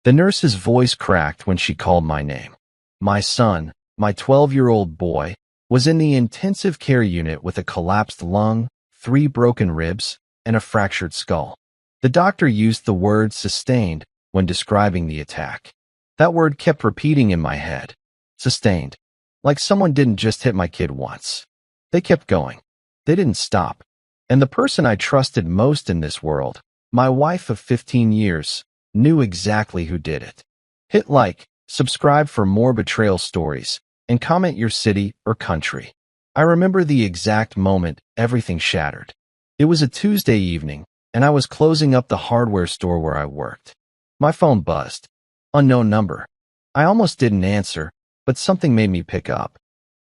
The nurse's voice cracked when she called my name. My son, my 12-year-old boy, was in the intensive care unit with a collapsed lung, 3 broken ribs, and a fractured skull. The doctor used the word sustained when describing the attack. That word kept repeating in my head. Sustained. Like someone didn't just hit my kid once. They kept going. They didn't stop. And the person I trusted most in this world, my wife of 15 years, knew exactly who did it. Hit like, subscribe for more betrayal stories, and comment your city or country. I remember the exact moment everything shattered. It was a Tuesday evening, and I was closing up the hardware store where I worked. My phone buzzed. Unknown number. I almost didn't answer, but something made me pick up.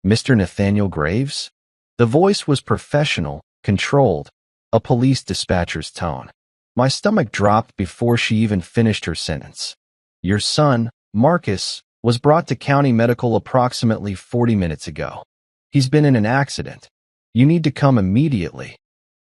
Mr. Nathaniel Graves? The voice was professional, controlled, a police dispatcher's tone. My stomach dropped before she even finished her sentence. Your son, Marcus, was brought to county medical approximately 40 minutes ago. He's been in an accident. You need to come immediately.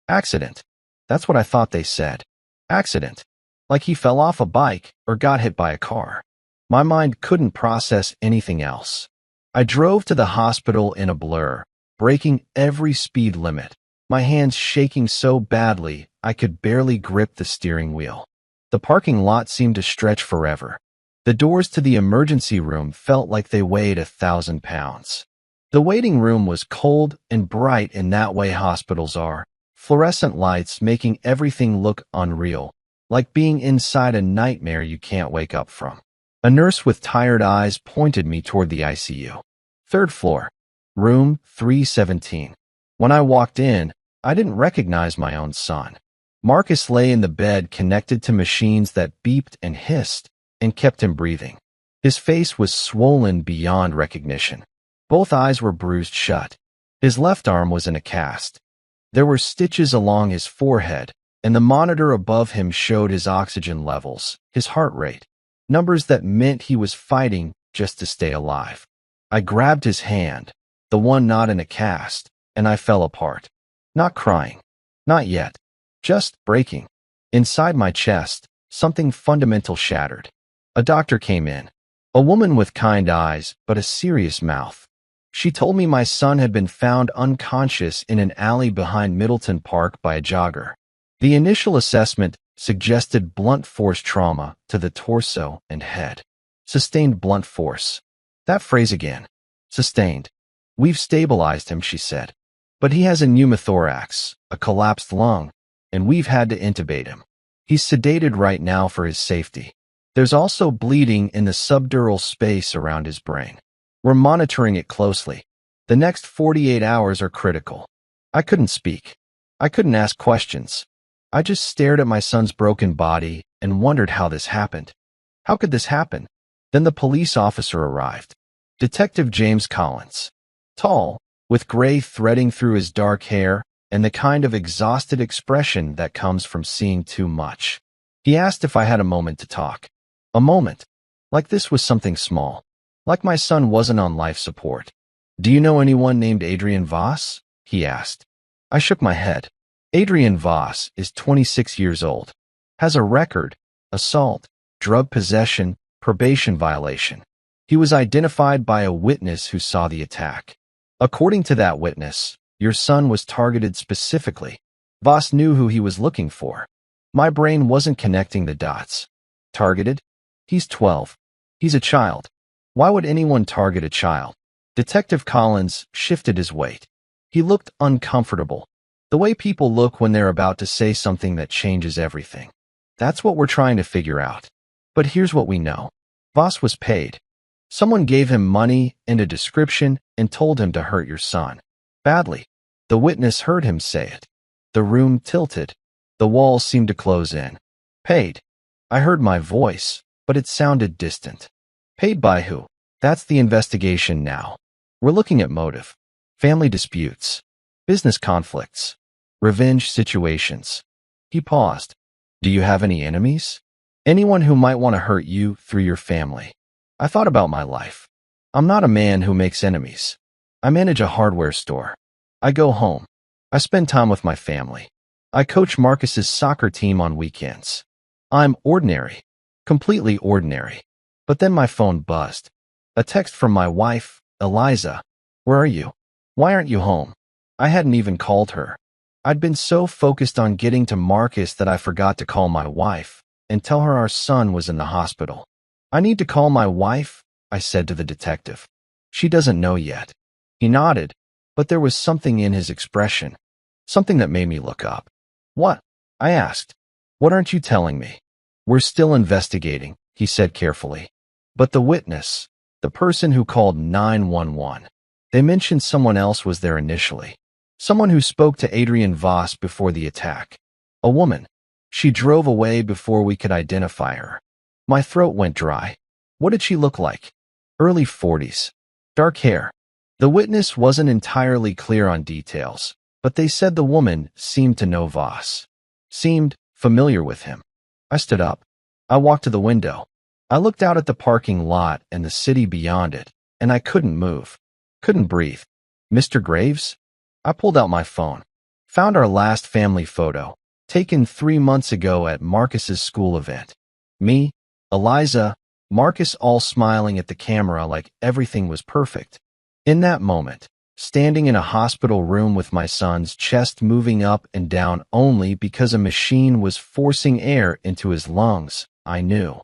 Accident. That's what I thought they said. Accident. Like he fell off a bike or got hit by a car. My mind couldn't process anything else. I drove to the hospital in a blur, breaking every speed limit, my hands shaking so badly I could barely grip the steering wheel. The parking lot seemed to stretch forever. The doors to the emergency room felt like they weighed 1,000 pounds. The waiting room was cold and bright in that way hospitals are, fluorescent lights making everything look unreal, like being inside a nightmare you can't wake up from. A nurse with tired eyes pointed me toward the ICU. 3rd floor, room 317. When I walked in, I didn't recognize my own son. Marcus lay in the bed connected to machines that beeped and hissed and kept him breathing. His face was swollen beyond recognition. Both eyes were bruised shut. His left arm was in a cast. There were stitches along his forehead, and the monitor above him showed his oxygen levels, his heart rate, numbers that meant he was fighting just to stay alive. I grabbed his hand, the one not in a cast, and I fell apart. Not crying. Not yet. Just breaking. Inside my chest, something fundamental shattered. A doctor came in. A woman with kind eyes, but a serious mouth. She told me my son had been found unconscious in an alley behind Middleton Park by a jogger. The initial assessment suggested blunt force trauma to the torso and head. Sustained blunt force. That phrase again. Sustained. We've stabilized him, she said. But he has a pneumothorax, a collapsed lung, and we've had to intubate him. He's sedated right now for his safety. There's also bleeding in the subdural space around his brain. We're monitoring it closely. The next 48 hours are critical. I couldn't speak. I couldn't ask questions. I just stared at my son's broken body and wondered how this happened. How could this happen? Then the police officer arrived. Detective James Collins. Tall, with gray threading through his dark hair and the kind of exhausted expression that comes from seeing too much. He asked if I had a moment to talk. A moment. Like this was something small. Like my son wasn't on life support. Do you know anyone named Adrian Voss? He asked. I shook my head. Adrian Voss is 26 years old. Has a record, assault, drug possession, probation violation. He was identified by a witness who saw the attack. According to that witness, your son was targeted specifically. Voss knew who he was looking for. My brain wasn't connecting the dots. Targeted? He's 12. He's a child. Why would anyone target a child? Detective Collins shifted his weight. He looked uncomfortable. The way people look when they're about to say something that changes everything. That's what we're trying to figure out. But here's what we know. Voss was paid. Someone gave him money and a description and told him to hurt your son. Badly. The witness heard him say it. The room tilted. The walls seemed to close in. Paid. I heard my voice, but it sounded distant. Paid by who? That's the investigation now. We're looking at motive. Family disputes. Business conflicts. Revenge situations. He paused. Do you have any enemies? Anyone who might want to hurt you through your family? I thought about my life. I'm not a man who makes enemies. I manage a hardware store. I go home. I spend time with my family. I coach Marcus's soccer team on weekends. I'm ordinary. Completely ordinary. But then my phone buzzed. A text from my wife, Eliza. Where are you? Why aren't you home? I hadn't even called her. I'd been so focused on getting to Marcus that I forgot to call my wife and tell her our son was in the hospital. I need to call my wife, I said to the detective. She doesn't know yet. He nodded, but there was something in his expression, something that made me look up. What? I asked. What aren't you telling me? We're still investigating, he said carefully. But the witness, the person who called 911, they mentioned someone else was there initially. Someone who spoke to Adrian Voss before the attack. A woman. She drove away before we could identify her. My throat went dry. What did she look like? Early 40s. Dark hair. The witness wasn't entirely clear on details, but they said the woman seemed to know Voss. Seemed familiar with him. I stood up. I walked to the window. I looked out at the parking lot and the city beyond it, and I couldn't move. Couldn't breathe. Mr. Graves? I pulled out my phone. Found our last family photo, taken 3 months ago at Marcus's school event. Me, Eliza, Marcus all smiling at the camera like everything was perfect. In that moment, standing in a hospital room with my son's chest moving up and down only because a machine was forcing air into his lungs, I knew.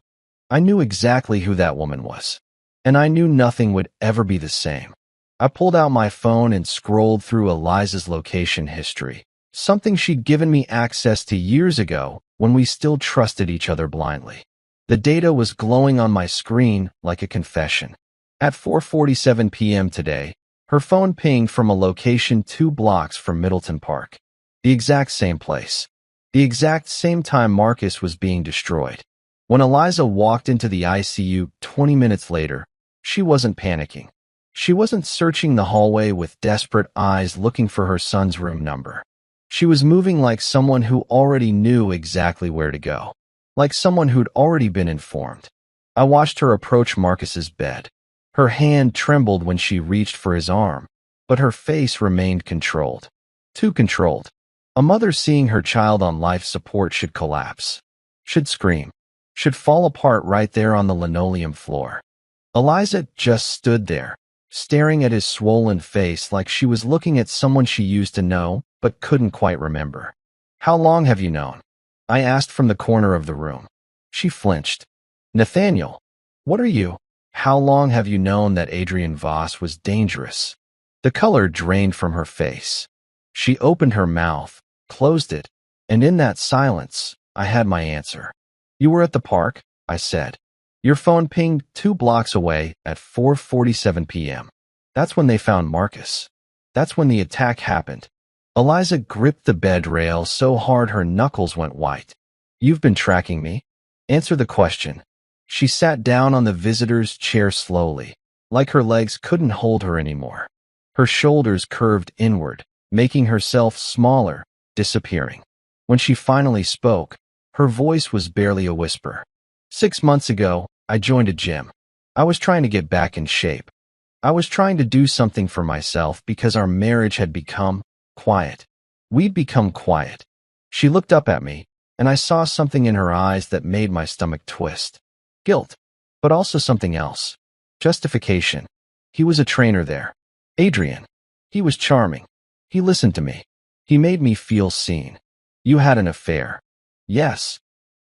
I knew exactly who that woman was. And I knew nothing would ever be the same. I pulled out my phone and scrolled through Eliza's location history, something she'd given me access to years ago when we still trusted each other blindly. The data was glowing on my screen like a confession. At 4:47 p.m. today, her phone pinged from a location 2 blocks from Middleton Park. The exact same place. The exact same time Marcus was being destroyed. When Eliza walked into the ICU 20 minutes later, she wasn't panicking. She wasn't searching the hallway with desperate eyes looking for her son's room number. She was moving like someone who already knew exactly where to go, like someone who'd already been informed. I watched her approach Marcus's bed. Her hand trembled when she reached for his arm, but her face remained controlled. Too controlled. A mother seeing her child on life support should collapse, should scream, should fall apart right there on the linoleum floor. Eliza just stood there, staring at his swollen face like she was looking at someone she used to know but couldn't quite remember. How long have you known? I asked from the corner of the room. She flinched. Nathaniel, what are you? How long have you known that Adrian Voss was dangerous? The color drained from her face. She opened her mouth, closed it, and in that silence, I had my answer. You were at the park, I said. Your phone pinged 2 blocks away at 4:47 p.m. That's when they found Marcus. That's when the attack happened. Eliza gripped the bed rail so hard her knuckles went white. You've been tracking me? Answer the question. She sat down on the visitor's chair slowly, like her legs couldn't hold her anymore. Her shoulders curved inward, making herself smaller, disappearing. When she finally spoke, her voice was barely a whisper. 6 months ago, I joined a gym. I was trying to get back in shape. I was trying to do something for myself because our marriage had become quiet. We'd become quiet. She looked up at me, and I saw something in her eyes that made my stomach twist. Guilt, but also something else. Justification. He was a trainer there. Adrian. He was charming. He listened to me. He made me feel seen. You had an affair. Yes.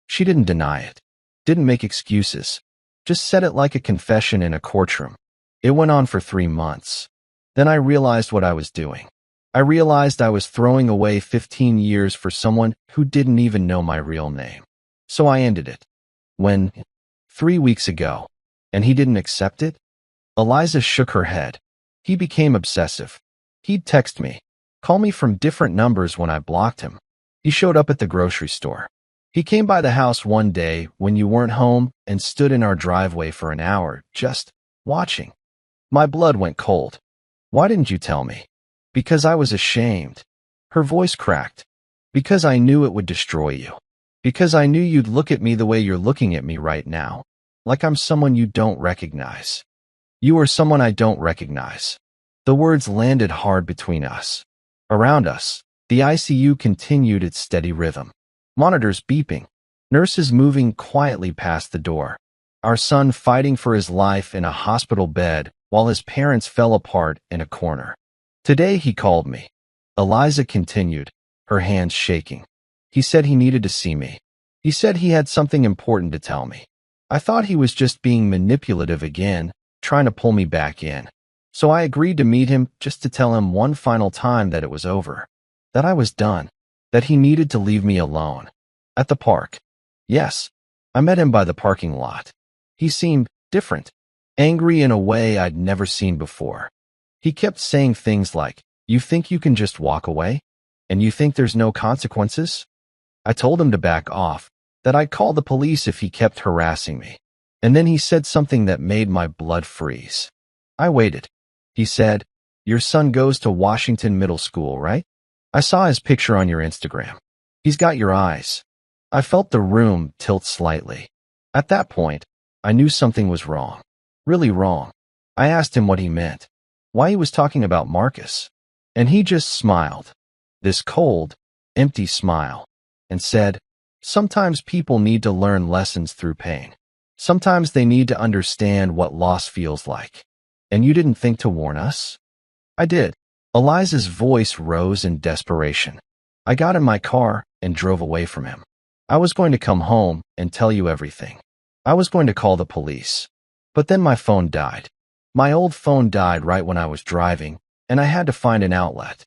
She didn't deny it. Didn't make excuses. Just said it like a confession in a courtroom. It went on for 3 months. Then I realized what I was doing. I realized I was throwing away 15 years for someone who didn't even know my real name. So I ended it. When? 3 weeks ago. And he didn't accept it? Eliza shook her head. He became obsessive. He'd text me, call me from different numbers when I blocked him. He showed up at the grocery store. He came by the house one day when you weren't home and stood in our driveway for an hour, just watching. My blood went cold. Why didn't you tell me? Because I was ashamed. Her voice cracked. Because I knew it would destroy you. Because I knew you'd look at me the way you're looking at me right now, like I'm someone you don't recognize. You are someone I don't recognize. The words landed hard between us. Around us, the ICU continued its steady rhythm. Monitors beeping. Nurses moving quietly past the door. Our son fighting for his life in a hospital bed while his parents fell apart in a corner. Today he called me. Eliza continued, her hands shaking. He said he needed to see me. He said he had something important to tell me. I thought he was just being manipulative again, trying to pull me back in. So I agreed to meet him just to tell him one final time that it was over, that I was done, that he needed to leave me alone. At the park. Yes, I met him by the parking lot. He seemed different, angry in a way I'd never seen before. He kept saying things like, "You think you can just walk away? And you think there's no consequences?" I told him to back off, that I'd call the police if he kept harassing me. And then he said something that made my blood freeze. I waited. He said, "Your son goes to Washington Middle School, right? I saw his picture on your Instagram. He's got your eyes." I felt the room tilt slightly. At that point, I knew something was wrong. Really wrong. I asked him what he meant, why he was talking about Marcus. And he just smiled. This cold, empty smile. And said, "Sometimes people need to learn lessons through pain. Sometimes they need to understand what loss feels like. And you didn't think to warn us?" I did. Eliza's voice rose in desperation. I got in my car and drove away from him. I was going to come home and tell you everything. I was going to call the police. But then my phone died. My old phone died right when I was driving, and I had to find an outlet.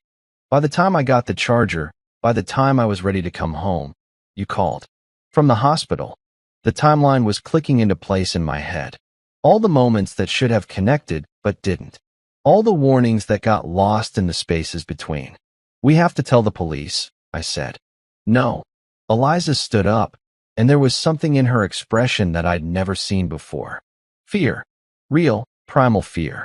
By the time I got the charger, by the time I was ready to come home, you called. From the hospital. The timeline was clicking into place in my head. All the moments that should have connected but didn't. All the warnings that got lost in the spaces between. "We have to tell the police," I said. "No." Eliza stood up, and there was something in her expression that I'd never seen before. Fear. Real, primal fear.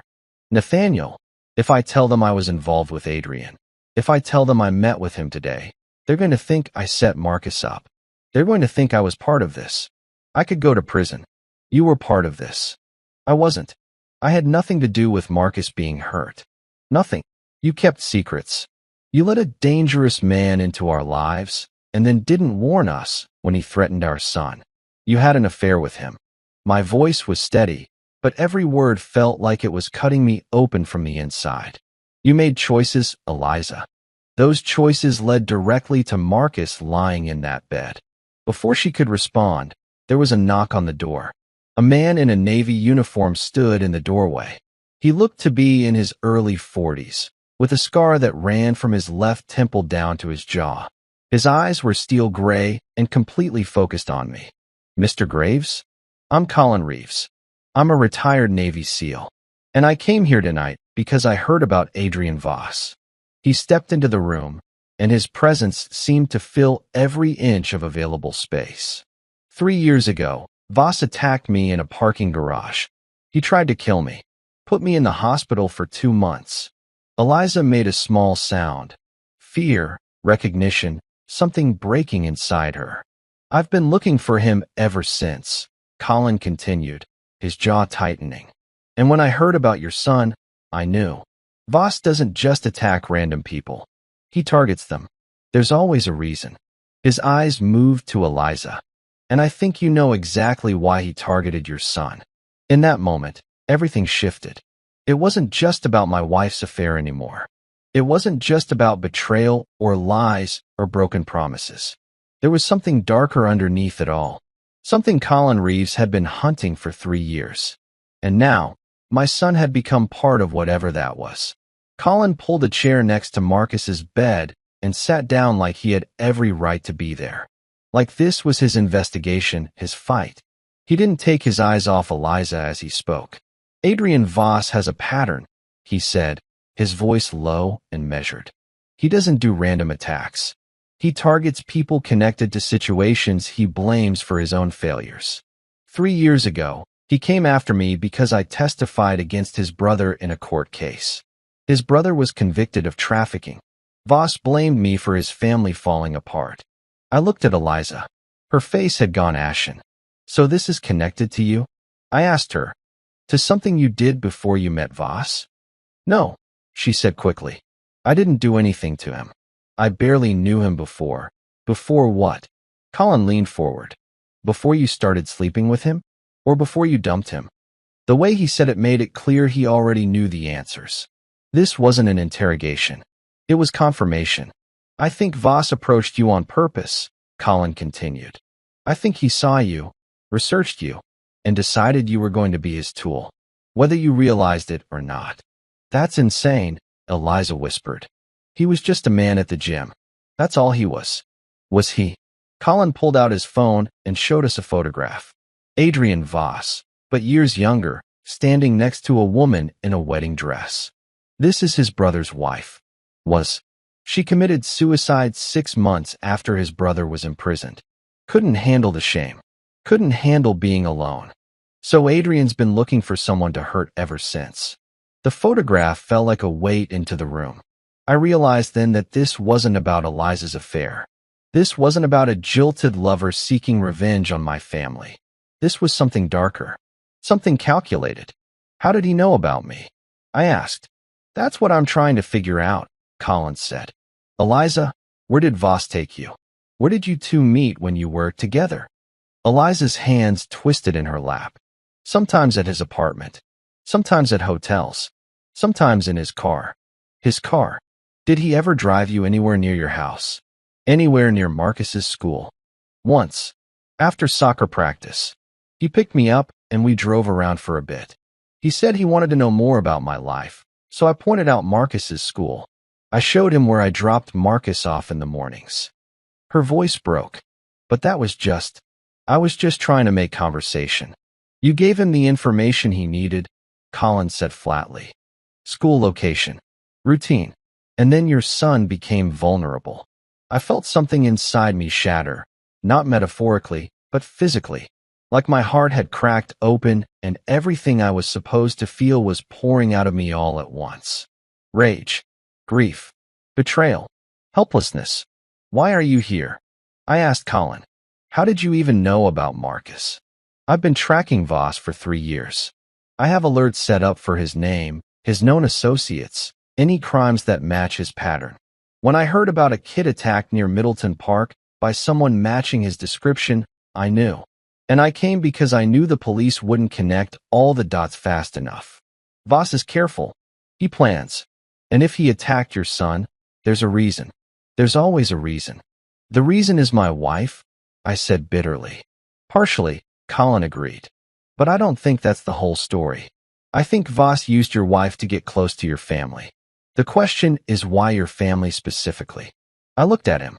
"Nathaniel, if I tell them I was involved with Adrian, if I tell them I met with him today, they're going to think I set Marcus up. They're going to think I was part of this. I could go to prison. You were part of this." I wasn't. I had nothing to do with Marcus being hurt. Nothing. You kept secrets. You let a dangerous man into our lives, and then didn't warn us when he threatened our son. You had an affair with him. My voice was steady, but every word felt like it was cutting me open from the inside. You made choices, Eliza. Those choices led directly to Marcus lying in that bed. Before she could respond, there was a knock on the door. A man in a Navy uniform stood in the doorway. He looked to be in his early 40s, with a scar that ran from his left temple down to his jaw. His eyes were steel gray and completely focused on me. "Mr. Graves? I'm Colin Reeves. I'm a retired Navy SEAL, and I came here tonight because I heard about Adrian Voss." He stepped into the room, and his presence seemed to fill every inch of available space. 3 years ago, Voss attacked me in a parking garage. He tried to kill me, put me in the hospital for 2 months. Eliza made a small sound. Fear, recognition, something breaking inside her. "I've been looking for him ever since," Colin continued, his jaw tightening. "And when I heard about your son, I knew. Voss doesn't just attack random people. He targets them. There's always a reason." His eyes moved to Eliza. "And I think you know exactly why he targeted your son." In that moment, everything shifted. It wasn't just about my wife's affair anymore. It wasn't just about betrayal or lies or broken promises. There was something darker underneath it all. Something Colin Reeves had been hunting for 3 years. And now, my son had become part of whatever that was. Colin pulled a chair next to Marcus's bed and sat down like he had every right to be there. Like this was his investigation, his fight. He didn't take his eyes off Eliza as he spoke. "Adrian Voss has a pattern," he said, his voice low and measured. "He doesn't do random attacks. He targets people connected to situations he blames for his own failures. 3 years ago, he came after me because I testified against his brother in a court case. His brother was convicted of trafficking. Voss blamed me for his family falling apart." I looked at Eliza. Her face had gone ashen. "So this is connected to you?" I asked her. "To something you did before you met Voss?" "No," she said quickly. "I didn't do anything to him. I barely knew him before." "Before what?" Colin leaned forward. Before you started sleeping with him? Or before you dumped him? The way he said it made it clear he already knew the answers. This wasn't an interrogation. It was confirmation. I think Voss approached you on purpose, Colin continued. I think he saw you, researched you, and decided you were going to be his tool, whether you realized it or not. That's insane, Eliza whispered. He was just a man at the gym. That's all he was. Was he? Colin pulled out his phone and showed us a photograph. Adrian Voss, but years younger, standing next to a woman in a wedding dress. This is his brother's wife. She committed suicide 6 months after his brother was imprisoned. Couldn't handle the shame. Couldn't handle being alone. So Adrian's been looking for someone to hurt ever since. The photograph fell like a weight into the room. I realized then that this wasn't about Eliza's affair. This wasn't about a jilted lover seeking revenge on my family. This was something darker. Something calculated. How did he know about me? I asked. That's what I'm trying to figure out, Colin said. Eliza, where did Voss take you? Where did you two meet when you were together? Eliza's hands twisted in her lap. Sometimes at his apartment. Sometimes at hotels. Sometimes in his car. His car. Did he ever drive you anywhere near your house? Anywhere near Marcus's school? Once. After soccer practice. He picked me up and we drove around for a bit. He said he wanted to know more about my life, so I pointed out Marcus's school. I showed him where I dropped Marcus off in the mornings. Her voice broke. But I was just trying to make conversation. You gave him the information he needed, Colin said flatly. School location. Routine. And then your son became vulnerable. I felt something inside me shatter, not metaphorically, but physically. Like my heart had cracked open and everything I was supposed to feel was pouring out of me all at once. Rage. Grief. Betrayal. Helplessness. Why are you here? I asked Colin. How did you even know about Marcus? I've been tracking Voss for 3 years. I have alerts set up for his name, his known associates, any crimes that match his pattern. When I heard about a kid attack near Middleton Park by someone matching his description, I knew. And I came because I knew the police wouldn't connect all the dots fast enough. Voss is careful. He plans. And if he attacked your son, there's a reason. There's always a reason. The reason is my wife, I said bitterly. Partially, Colin agreed. But I don't think that's the whole story. I think Voss used your wife to get close to your family. The question is why your family specifically. I looked at him.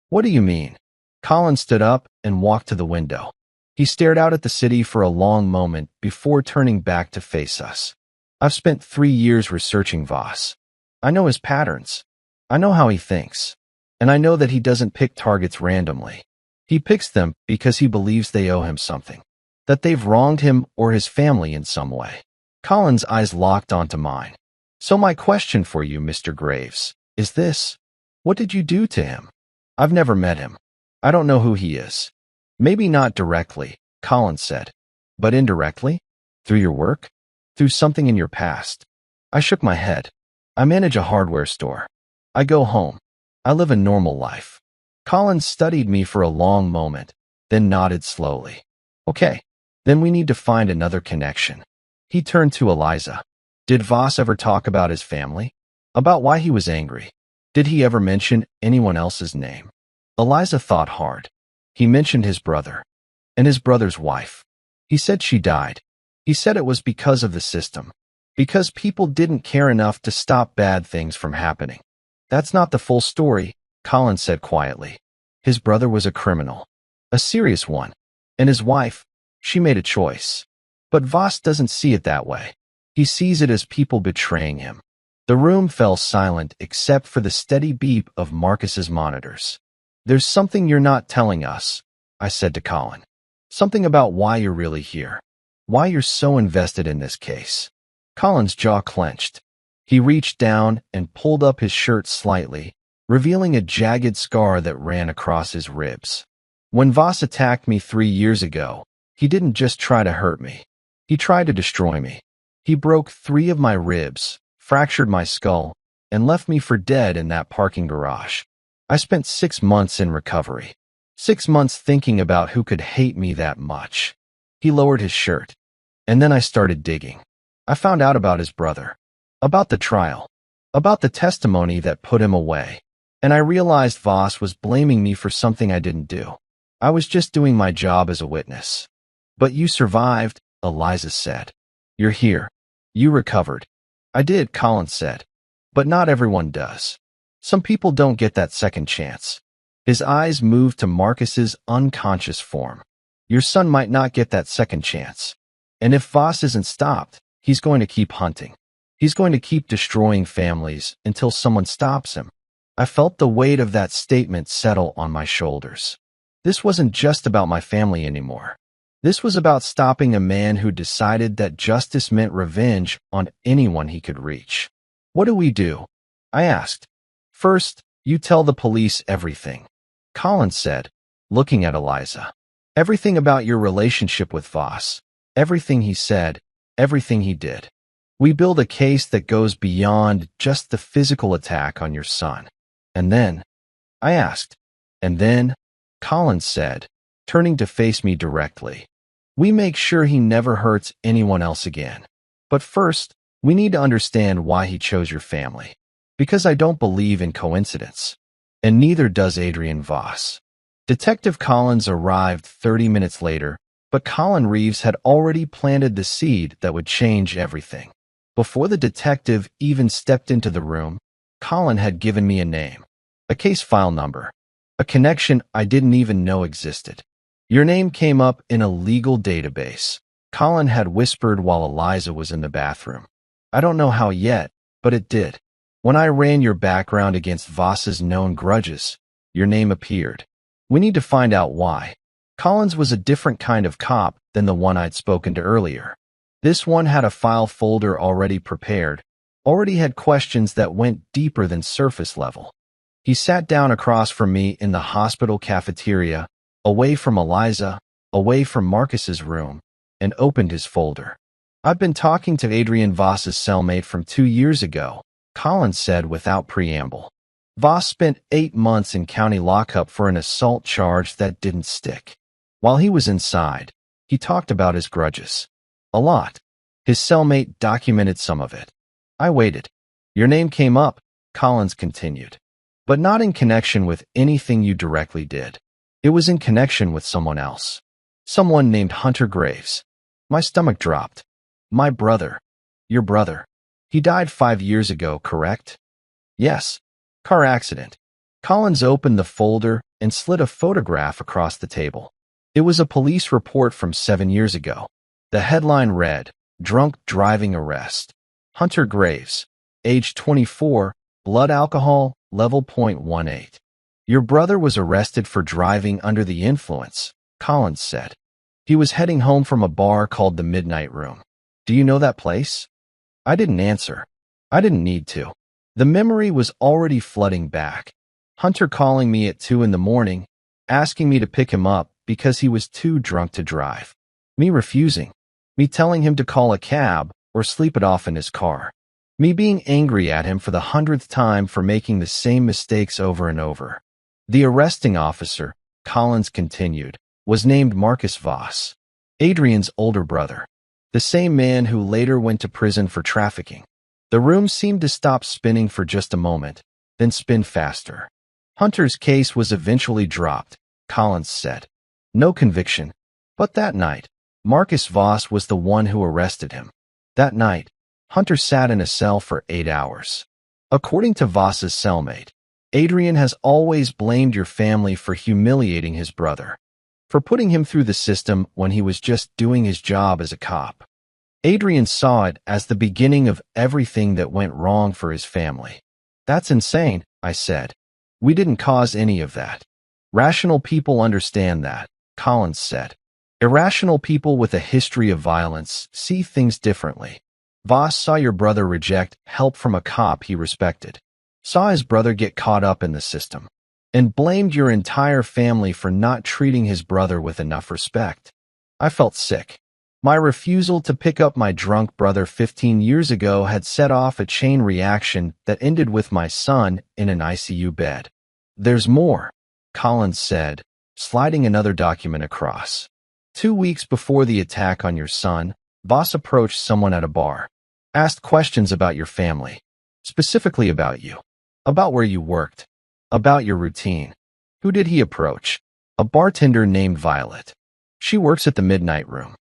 What do you mean? Colin stood up and walked to the window. He stared out at the city for a long moment before turning back to face us. I've spent 3 years researching Voss. I know his patterns. I know how he thinks. And I know that he doesn't pick targets randomly. He picks them because he believes they owe him something. That they've wronged him or his family in some way. Colin's eyes locked onto mine. So my question for you, Mr. Graves, is this. What did you do to him? I've never met him. I don't know who he is. Maybe not directly, Colin said. But indirectly? Through your work? Through something in your past? I shook my head. I manage a hardware store. I go home. I live a normal life. Colin studied me for a long moment, then nodded slowly. Okay, then we need to find another connection. He turned to Eliza. Did Voss ever talk about his family? About why he was angry? Did he ever mention anyone else's name? Eliza thought hard. He mentioned his brother. And his brother's wife. He said she died. He said it was because of the system. Because people didn't care enough to stop bad things from happening. That's not the full story, Colin said quietly. His brother was a criminal. A serious one. And his wife, she made a choice. But Voss doesn't see it that way. He sees it as people betraying him. The room fell silent except for the steady beep of Marcus's monitors. There's something you're not telling us, I said to Colin. Something about why you're really here. Why you're so invested in this case. Colin's jaw clenched. He reached down and pulled up his shirt slightly, revealing a jagged scar that ran across his ribs. When Voss attacked me 3 years ago, he didn't just try to hurt me. He tried to destroy me. He broke 3 of my ribs, fractured my skull, and left me for dead in that parking garage. I spent 6 months in recovery. 6 months thinking about who could hate me that much. He lowered his shirt. And then I started digging. I found out about his brother, about the trial, about the testimony that put him away. And I realized Voss was blaming me for something I didn't do. I was just doing my job as a witness. But you survived, Eliza said. You're here. You recovered. I did, Colin said. But not everyone does. Some people don't get that second chance. His eyes moved to Marcus's unconscious form. Your son might not get that second chance. And if Voss isn't stopped, he's going to keep hunting. He's going to keep destroying families until someone stops him. I felt the weight of that statement settle on my shoulders. This wasn't just about my family anymore. This was about stopping a man who decided that justice meant revenge on anyone he could reach. What do we do? I asked. First, you tell the police everything, Colin said, looking at Eliza. Everything about your relationship with Voss. Everything he said, everything he did. We build a case that goes beyond just the physical attack on your son. And then, I asked. And then, Colin said, turning to face me directly. We make sure he never hurts anyone else again. But first, we need to understand why he chose your family. Because I don't believe in coincidence. And neither does Adrian Voss. Detective Collins arrived 30 minutes later, but Colin Reeves had already planted the seed that would change everything. Before the detective even stepped into the room, Colin had given me a name, a case file number, a connection I didn't even know existed. Your name came up in a legal database, Colin had whispered while Eliza was in the bathroom. I don't know how yet, but it did. When I ran your background against Voss's known grudges, your name appeared. We need to find out why. Collins was a different kind of cop than the one I'd spoken to earlier. This one had a file folder already prepared, already had questions that went deeper than surface level. He sat down across from me in the hospital cafeteria, away from Eliza, away from Marcus's room, and opened his folder. I've been talking to Adrian Voss's cellmate from 2 years ago, Collins said without preamble. Voss spent 8 months in county lockup for an assault charge that didn't stick. While he was inside, he talked about his grudges. A lot. His cellmate documented some of it. I waited. Your name came up, Collins continued. But not in connection with anything you directly did. It was in connection with someone else. Someone named Hunter Graves. My stomach dropped. My brother. Your brother. He died 5 years ago, correct? Yes. Car accident. Collins opened the folder and slid a photograph across the table. It was a police report from 7 years ago. The headline read, Drunk Driving Arrest. Hunter Graves, age 24, blood alcohol, level .18. Your brother was arrested for driving under the influence, Collins said. He was heading home from a bar called the Midnight Room. Do you know that place? I didn't answer. I didn't need to. The memory was already flooding back. Hunter calling me at 2 a.m, asking me to pick him up because he was too drunk to drive. Me refusing. Me telling him to call a cab or sleep it off in his car. Me being angry at him for the 100th time for making the same mistakes over and over. The arresting officer, Collins continued, was named Marcus Voss, Adrian's older brother, the same man who later went to prison for trafficking. The room seemed to stop spinning for just a moment, then spin faster. Hunter's case was eventually dropped, Collins said. No conviction. But that night, Marcus Voss was the one who arrested him. That night, Hunter sat in a cell for 8 hours. According to Voss's cellmate, Adrian has always blamed your family for humiliating his brother, for putting him through the system when he was just doing his job as a cop. Adrian saw it as the beginning of everything that went wrong for his family. That's insane, I said. We didn't cause any of that. Rational people understand that, Collins said. Irrational people with a history of violence see things differently. Voss saw your brother reject help from a cop he respected, saw his brother get caught up in the system, and blamed your entire family for not treating his brother with enough respect. I felt sick. My refusal to pick up my drunk brother 15 years ago had set off a chain reaction that ended with my son in an ICU bed. There's more, Collins said, sliding another document across. 2 weeks before the attack on your son, Voss approached someone at a bar, asked questions about your family, specifically about you, about where you worked, about your routine. Who did he approach? A bartender named Violet. She works at the Midnight Room,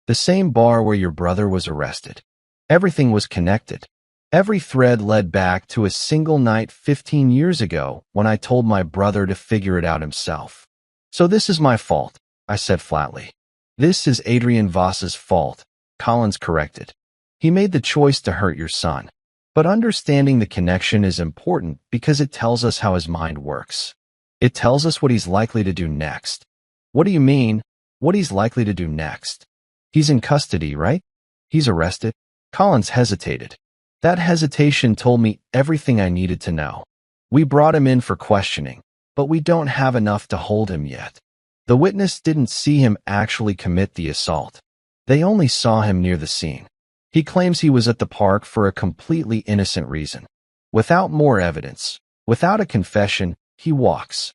the same bar where your brother was arrested. Everything was connected. Every thread led back to a single night 15 years ago when I told my brother to figure it out himself. So this is my fault, I said flatly. This is Adrian Voss's fault, Collins corrected. He made the choice to hurt your son. But understanding the connection is important because it tells us how his mind works. It tells us what he's likely to do next. What do you mean, what he's likely to do next? He's in custody, right? He's arrested? Collins hesitated. That hesitation told me everything I needed to know. We brought him in for questioning, but we don't have enough to hold him yet. The witness didn't see him actually commit the assault. They only saw him near the scene. He claims he was at the park for a completely innocent reason. Without more evidence, without a confession, he walks.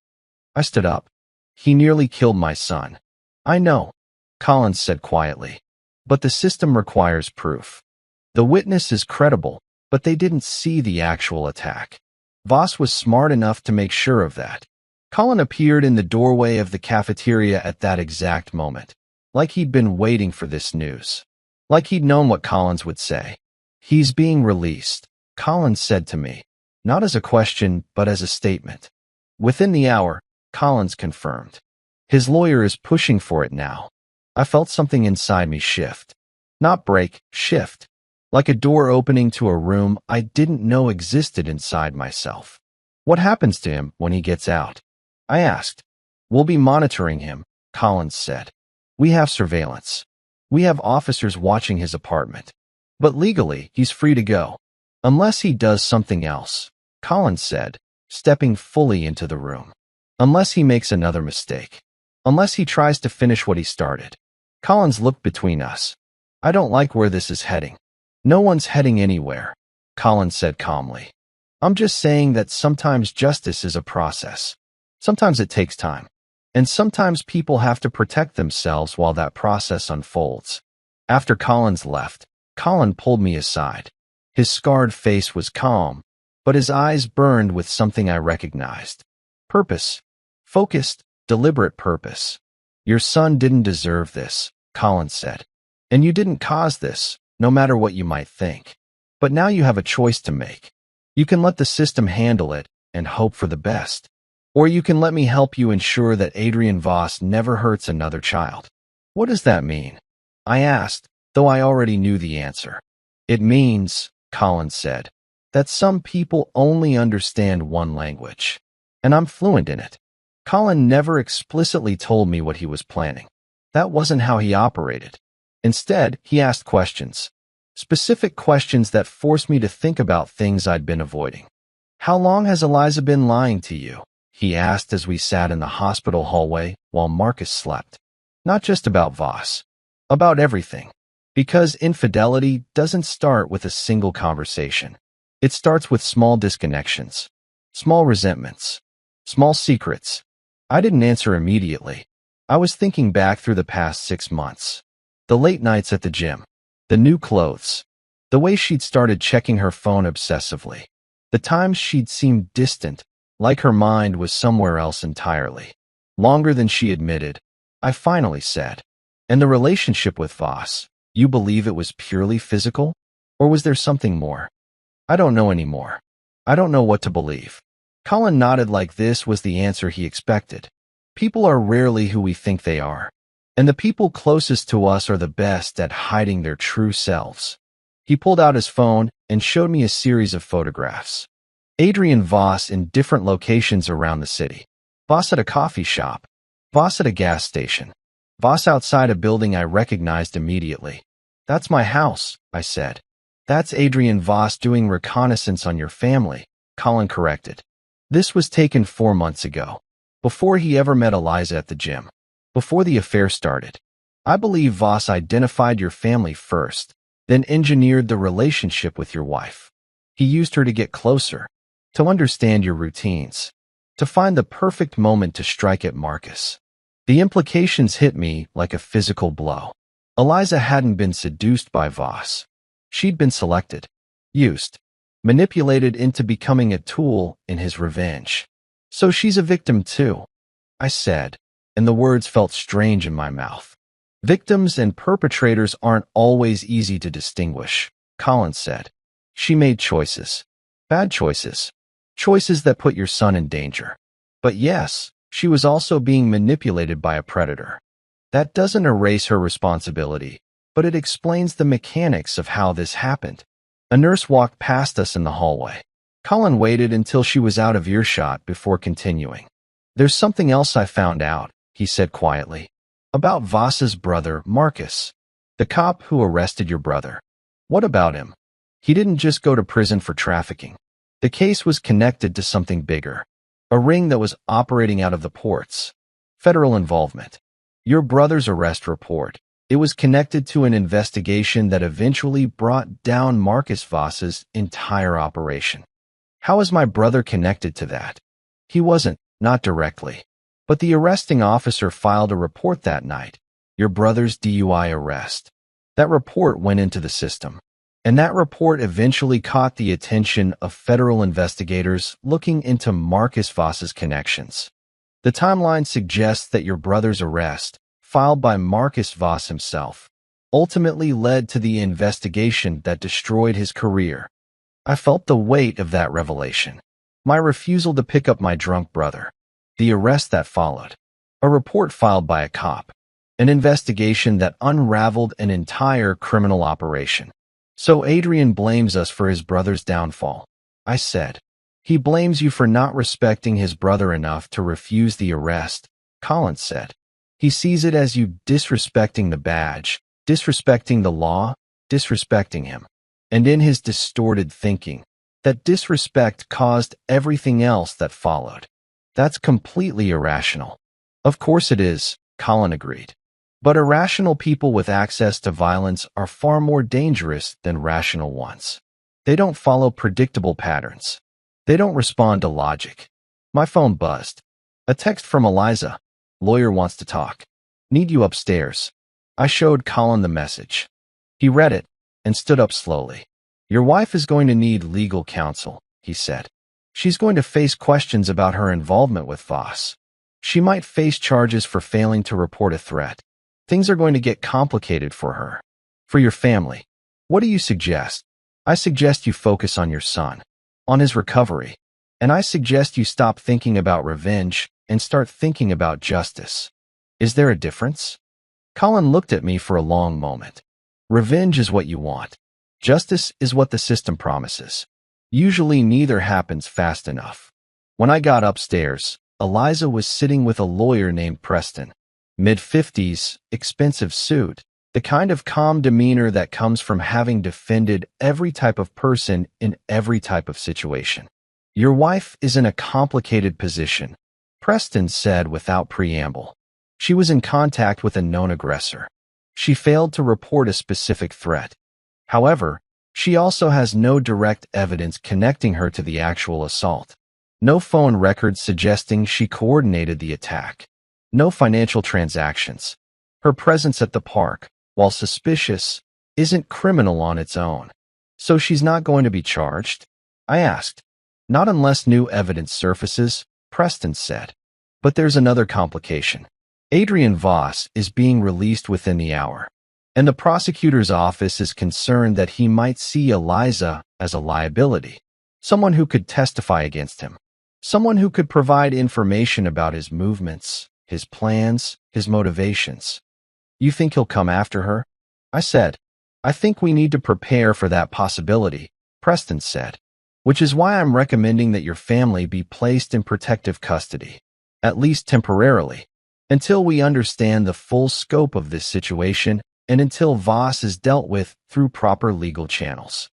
I stood up. He nearly killed my son. I know, Collins said quietly. But the system requires proof. The witness is credible, but they didn't see the actual attack. Voss was smart enough to make sure of that. Colin appeared in the doorway of the cafeteria at that exact moment, like he'd been waiting for this news. Like he'd known what Collins would say. He's being released, Collins said to me, not as a question, but as a statement. Within the hour, Collins confirmed. His lawyer is pushing for it now. I felt something inside me shift. Not break, shift. Like a door opening to a room I didn't know existed inside myself. What happens to him when he gets out? I asked. We'll be monitoring him, Collins said. We have surveillance. We have officers watching his apartment. But legally, he's free to go. Unless he does something else, Collins said, stepping fully into the room. Unless he makes another mistake. Unless he tries to finish what he started. Collins looked between us. I don't like where this is heading. No one's heading anywhere, Collins said calmly. I'm just saying that sometimes justice is a process. Sometimes it takes time. And sometimes people have to protect themselves while that process unfolds. After Collins left, Colin pulled me aside. His scarred face was calm, but his eyes burned with something I recognized. Purpose. Focused, deliberate purpose. Your son didn't deserve this, Collins said. And you didn't cause this, no matter what you might think. But now you have a choice to make. You can let the system handle it and hope for the best. Or you can let me help you ensure that Adrian Voss never hurts another child. What does that mean? I asked, though I already knew the answer. It means, Collins said, that some people only understand one language. And I'm fluent in it. Colin never explicitly told me what he was planning. That wasn't how he operated. Instead, he asked questions. Specific questions that forced me to think about things I'd been avoiding. How long has Eliza been lying to you? He asked as we sat in the hospital hallway while Marcus slept. Not just about Voss. About everything. Because infidelity doesn't start with a single conversation. It starts with small disconnections. Small resentments. Small secrets. I didn't answer immediately. I was thinking back through the past 6 months. The late nights at the gym. The new clothes. The way she'd started checking her phone obsessively. The times she'd seemed distant, like her mind was somewhere else entirely. Longer than she admitted, I finally said. And the relationship with Voss, you believe it was purely physical? Or was there something more? I don't know anymore. I don't know what to believe. Colin nodded like this was the answer he expected. People are rarely who we think they are. And the people closest to us are the best at hiding their true selves. He pulled out his phone and showed me a series of photographs. Adrian Voss in different locations around the city. Voss at a coffee shop. Voss at a gas station. Voss outside a building I recognized immediately. That's my house, I said. That's Adrian Voss doing reconnaissance on your family, Colin corrected. This was taken 4 months ago, before he ever met Eliza at the gym, before the affair started. I believe Voss identified your family first, then engineered the relationship with your wife. He used her to get closer, to understand your routines, to find the perfect moment to strike at Marcus. The implications hit me like a physical blow. Eliza hadn't been seduced by Voss. She'd been selected, used, manipulated into becoming a tool in his revenge. So she's a victim too, I said, and the words felt strange in my mouth. Victims and perpetrators aren't always easy to distinguish, Collins said. She made choices. Bad choices. Choices that put your son in danger. But yes, she was also being manipulated by a predator. That doesn't erase her responsibility, but it explains the mechanics of how this happened. A nurse walked past us in the hallway. Colin waited until she was out of earshot before continuing. There's something else I found out, he said quietly. About Voss's brother, Marcus. The cop who arrested your brother. What about him? He didn't just go to prison for trafficking. The case was connected to something bigger. A ring that was operating out of the ports. Federal involvement. Your brother's arrest report. It was connected to an investigation that eventually brought down Marcus Voss's entire operation. How is my brother connected to that? He wasn't, not directly. But the arresting officer filed a report that night. Your brother's DUI arrest. That report went into the system. And that report eventually caught the attention of federal investigators looking into Marcus Voss's connections. The timeline suggests that your brother's arrest, filed by Marcus Voss himself, ultimately led to the investigation that destroyed his career. I felt the weight of that revelation. My refusal to pick up my drunk brother. The arrest that followed. A report filed by a cop. An investigation that unraveled an entire criminal operation. So Adrian blames us for his brother's downfall, I said. He blames you for not respecting his brother enough to refuse the arrest, Collins said. He sees it as you disrespecting the badge, disrespecting the law, disrespecting him. And in his distorted thinking, that disrespect caused everything else that followed. That's completely irrational. Of course it is, Colin agreed. But irrational people with access to violence are far more dangerous than rational ones. They don't follow predictable patterns. They don't respond to logic. My phone buzzed. A text from Eliza. Lawyer wants to talk. Need you upstairs. I showed Colin the message. He read it and stood up slowly. Your wife is going to need legal counsel, he said. She's going to face questions about her involvement with Voss. She might face charges for failing to report a threat. Things are going to get complicated for her. For your family. What do you suggest? I suggest you focus on your son, on his recovery. And I suggest you stop thinking about revenge and start thinking about justice. Is there a difference? Colin looked at me for a long moment. Revenge is what you want. Justice is what the system promises. Usually neither happens fast enough. When I got upstairs, Eliza was sitting with a lawyer named Preston. Mid-50s, expensive suit, the kind of calm demeanor that comes from having defended every type of person in every type of situation. Your wife is in a complicated position, Preston said without preamble. She was in contact with a known aggressor. She failed to report a specific threat. However, she also has no direct evidence connecting her to the actual assault. No phone records suggesting she coordinated the attack. No financial transactions. Her presence at the park, while suspicious, isn't criminal on its own. So she's not going to be charged? I asked. Not unless new evidence surfaces, Preston said. But there's another complication. Adrian Voss is being released within the hour. And the prosecutor's office is concerned that he might see Eliza as a liability. Someone who could testify against him. Someone who could provide information about his movements, his plans, his motivations. You think he'll come after her? I said. I think we need to prepare for that possibility, Preston said. Which is why I'm recommending that your family be placed in protective custody, at least temporarily, until we understand the full scope of this situation and until Voss is dealt with through proper legal channels.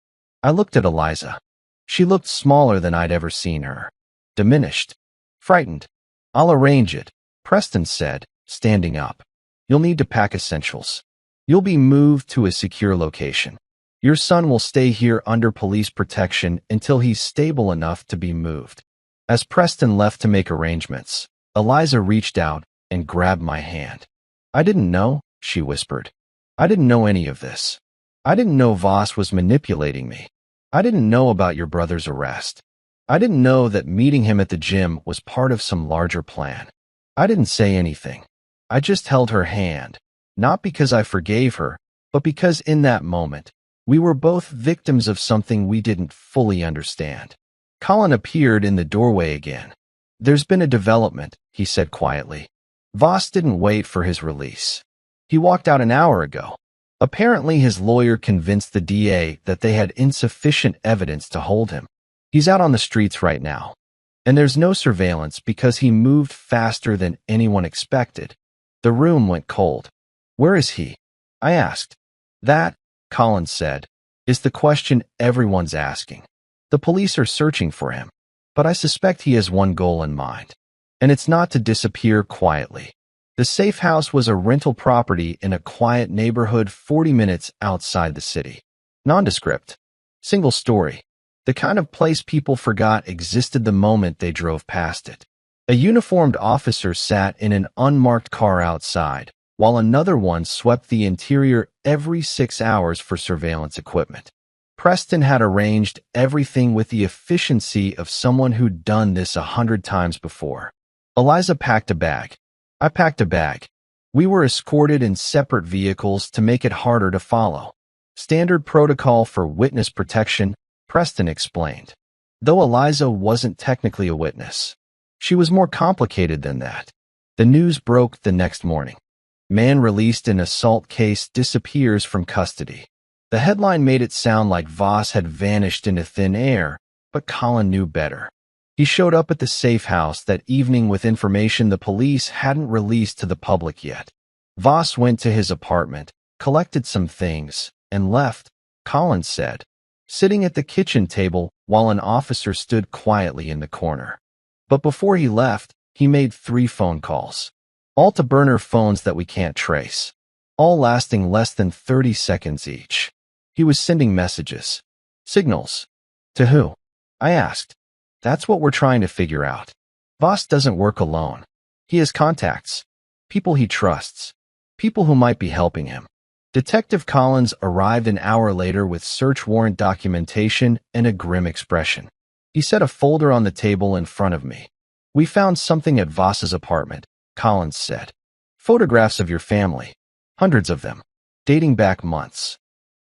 I looked at Eliza. She looked smaller than I'd ever seen her. Diminished. Frightened. I'll arrange it, Preston said, standing up. You'll need to pack essentials. You'll be moved to a secure location. Your son will stay here under police protection until he's stable enough to be moved. As Preston left to make arrangements, Eliza reached out and grabbed my hand. I didn't know, she whispered. I didn't know any of this. I didn't know Voss was manipulating me. I didn't know about your brother's arrest. I didn't know that meeting him at the gym was part of some larger plan. I didn't say anything. I just held her hand, not because I forgave her, but because in that moment, we were both victims of something we didn't fully understand. Colin appeared in the doorway again. There's been a development, he said quietly. Voss didn't wait for his release. He walked out an hour ago. Apparently his lawyer convinced the DA that they had insufficient evidence to hold him. He's out on the streets right now. And there's no surveillance because he moved faster than anyone expected. The room went cold. Where is he? I asked. That, Colin said, is the question everyone's asking. The police are searching for him, but I suspect he has one goal in mind. And it's not to disappear quietly. The safe house was a rental property in a quiet neighborhood 40 minutes outside the city. Nondescript. Single story. The kind of place people forgot existed the moment they drove past it. A uniformed officer sat in an unmarked car outside, while another one swept the interior every 6 hours for surveillance equipment. Preston had arranged everything with the efficiency of someone who'd done this 100 times before. Eliza packed a bag. I packed a bag. We were escorted in separate vehicles to make it harder to follow. Standard protocol for witness protection, Preston explained. Though Eliza wasn't technically a witness, she was more complicated than that. The news broke the next morning. Man released in assault case disappears from custody. The headline made it sound like Voss had vanished into thin air, but Colin knew better. He showed up at the safe house that evening with information the police hadn't released to the public yet. Voss went to his apartment, collected some things, and left, Colin said, sitting at the kitchen table while an officer stood quietly in the corner. But before he left, he made 3 phone calls. All to burner phones that we can't trace. All lasting less than 30 seconds each. He was sending messages. Signals. To who? I asked. That's what we're trying to figure out. Voss doesn't work alone. He has contacts. People he trusts. People who might be helping him. Detective Collins arrived an hour later with search warrant documentation and a grim expression. He set a folder on the table in front of me. We found something at Voss's apartment, Collins said. Photographs of your family. Hundreds of them. Dating back months.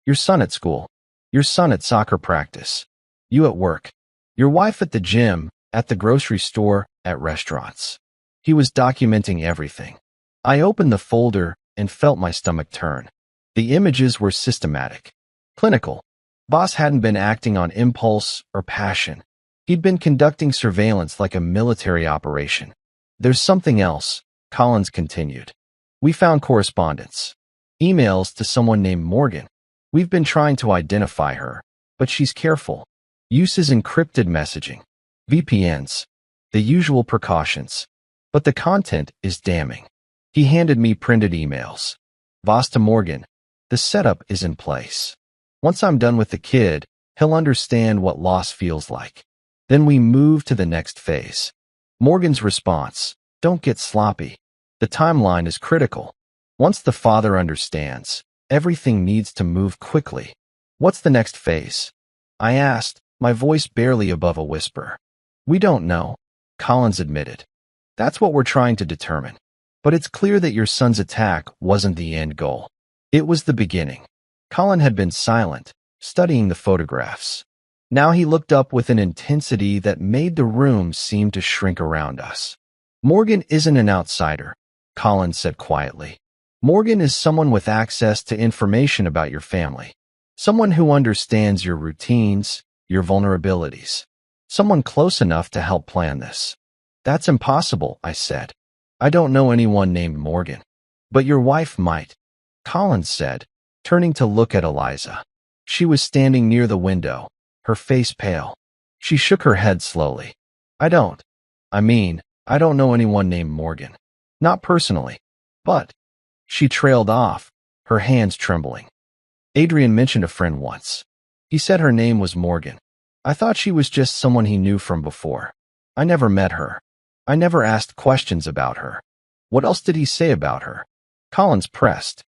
Your son at school. Your son at soccer practice. You at work. Your wife at the gym, at the grocery store, at restaurants. He was documenting everything. I opened the folder and felt my stomach turn. The images were systematic. Clinical. Voss hadn't been acting on impulse or passion. He'd been conducting surveillance like a military operation. There's something else, Collins continued. We found correspondence. Emails to someone named Morgan. We've been trying to identify her, but she's careful. Uses encrypted messaging. VPNs. The usual precautions. But the content is damning. He handed me printed emails. Voss to Morgan. The setup is in place. Once I'm done with the kid, he'll understand what loss feels like. Then we move to the next phase. Morgan's response. Don't get sloppy. The timeline is critical. Once the father understands, everything needs to move quickly. What's the next phase? I asked, my voice barely above a whisper. We don't know, Collins admitted. That's what we're trying to determine. But it's clear that your son's attack wasn't the end goal. It was the beginning. Colin had been silent, studying the photographs. Now he looked up with an intensity that made the room seem to shrink around us. Morgan isn't an outsider, Colin said quietly. Morgan is someone with access to information about your family. Someone who understands your routines, your vulnerabilities. Someone close enough to help plan this. That's impossible, I said. I don't know anyone named Morgan. But your wife might, Collins said, turning to look at Eliza. She was standing near the window, her face pale. She shook her head slowly. I don't know anyone named Morgan. Not personally. But, she trailed off, her hands trembling. Adrian mentioned a friend once. He said her name was Morgan. I thought she was just someone he knew from before. I never met her. I never asked questions about her. What else did he say about her? Collins pressed.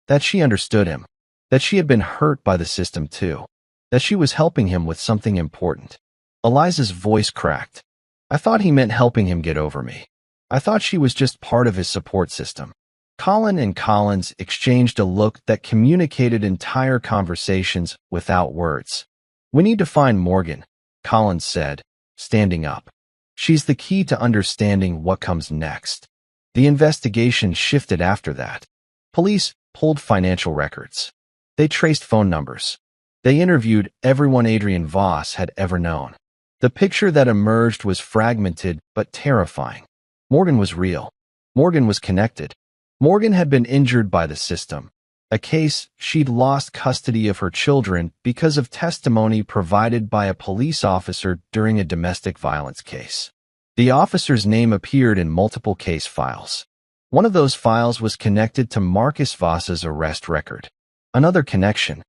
That she understood him. That she had been hurt by the system too. That she was helping him with something important. Eliza's voice cracked. I thought he meant helping him get over me. I thought she was just part of his support system. Colin and Collins exchanged a look that communicated entire conversations without words. We need to find Morgan, Collins said, standing up. She's the key to understanding what comes next. The investigation shifted after that. Police pulled financial records. They traced phone numbers. They interviewed everyone Adrian Voss had ever known. The picture that emerged was fragmented but terrifying. Morgan was real. Morgan was connected. Morgan had been injured by the system. A case she'd lost custody of her children because of testimony provided by a police officer during a domestic violence case. The officer's name appeared in multiple case files. One of those files was connected to Marcus Voss's arrest record. Another connection.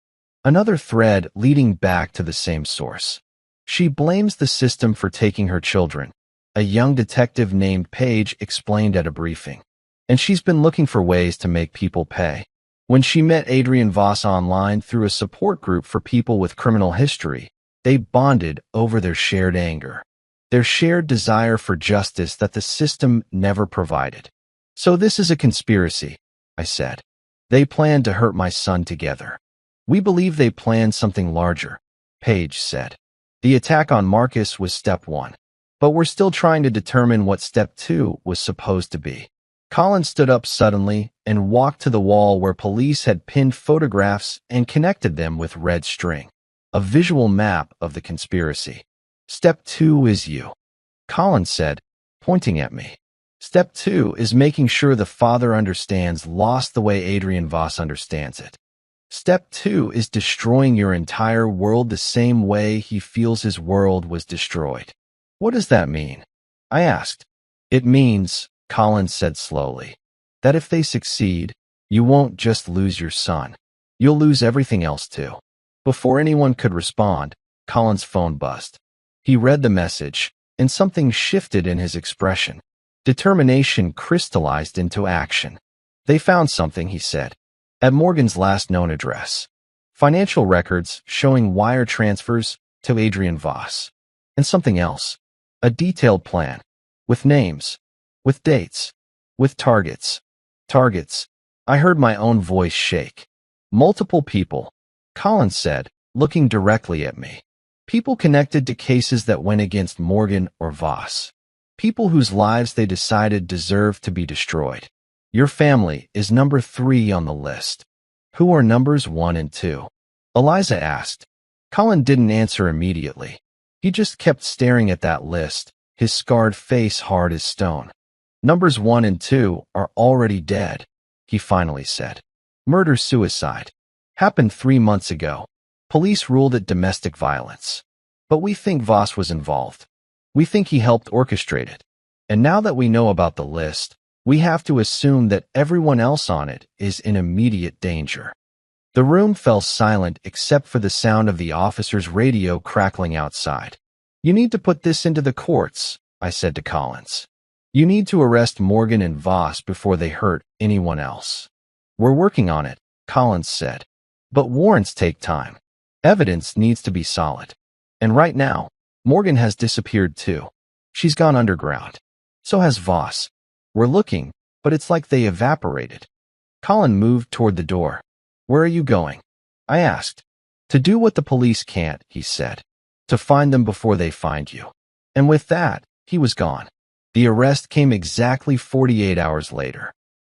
Another thread leading back to the same source. She blames the system for taking her children. A young detective named Paige explained at a briefing. And she's been looking for ways to make people pay. When she met Adrian Voss online through a support group for people with criminal history, they bonded over their shared anger. Their shared desire for justice that the system never provided. So this is a conspiracy, I said. They planned to hurt my son together. We believe they planned something larger, Paige said. The attack on Marcus was step 1. But we're still trying to determine what step 2 was supposed to be. Colin stood up suddenly and walked to the wall where police had pinned photographs and connected them with red string. A visual map of the conspiracy. Step 2 is you, Colin said, pointing at me. Step 2 is making sure the father understands loss the way Adrian Voss understands it. Step 2 is destroying your entire world the same way he feels his world was destroyed. What does that mean? I asked. It means, Collins said slowly, that if they succeed, you won't just lose your son. You'll lose everything else too. Before anyone could respond, Collins' phone buzzed. He read the message, and something shifted in his expression. Determination crystallized into action. They found something, he said, at Morgan's last known address. Financial records showing wire transfers to Adrian Voss. And something else. A detailed plan. With names. With dates. With targets. Targets. I heard my own voice shake. Multiple people, Collins said, looking directly at me. People connected to cases that went against Morgan or Voss. People whose lives they decided deserved to be destroyed. Your family is number 3 on the list. Who are numbers 1 and 2? Eliza asked. Colin didn't answer immediately. He just kept staring at that list, his scarred face hard as stone. Numbers 1 and 2 are already dead, he finally said. Murder-suicide. Happened 3 months ago. Police ruled it domestic violence. But we think Voss was involved. We think he helped orchestrate it. And now that we know about the list, we have to assume that everyone else on it is in immediate danger. The room fell silent except for the sound of the officer's radio crackling outside. You need to put this into the courts, I said to Collins. You need to arrest Morgan and Voss before they hurt anyone else. We're working on it, Collins said. But warrants take time. Evidence needs to be solid. And right now, Morgan has disappeared too. She's gone underground. So has Voss. We're looking, but it's like they evaporated. Colin moved toward the door. Where are you going? I asked. To do what the police can't, he said. To find them before they find you. And with that, he was gone. The arrest came exactly 48 hours later.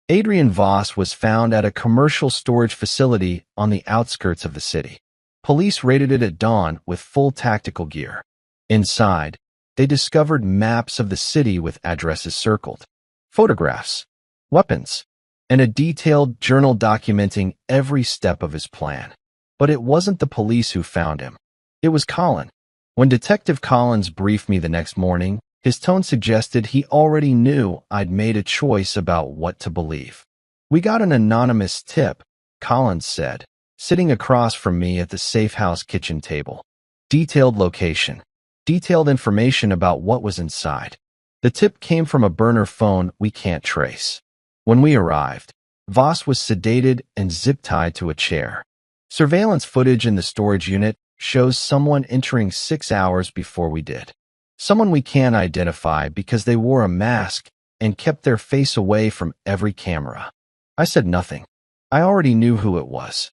Adrian Voss was found at a commercial storage facility on the outskirts of the city. Police raided it at dawn with full tactical gear. Inside, they discovered maps of the city with addresses circled, photographs, weapons, and a detailed journal documenting every step of his plan. But it wasn't the police who found him. It was Colin. When Detective Collins briefed me the next morning, his tone suggested he already knew I'd made a choice about what to believe. We got an anonymous tip, Collins said, sitting across from me at the safe house kitchen table. Detailed location. Detailed information about what was inside. The tip came from a burner phone we can't trace. When we arrived, Voss was sedated and zip-tied to a chair. Surveillance footage in the storage unit shows someone entering 6 hours before we did. Someone we can't identify because they wore a mask and kept their face away from every camera. I said nothing. I already knew who it was.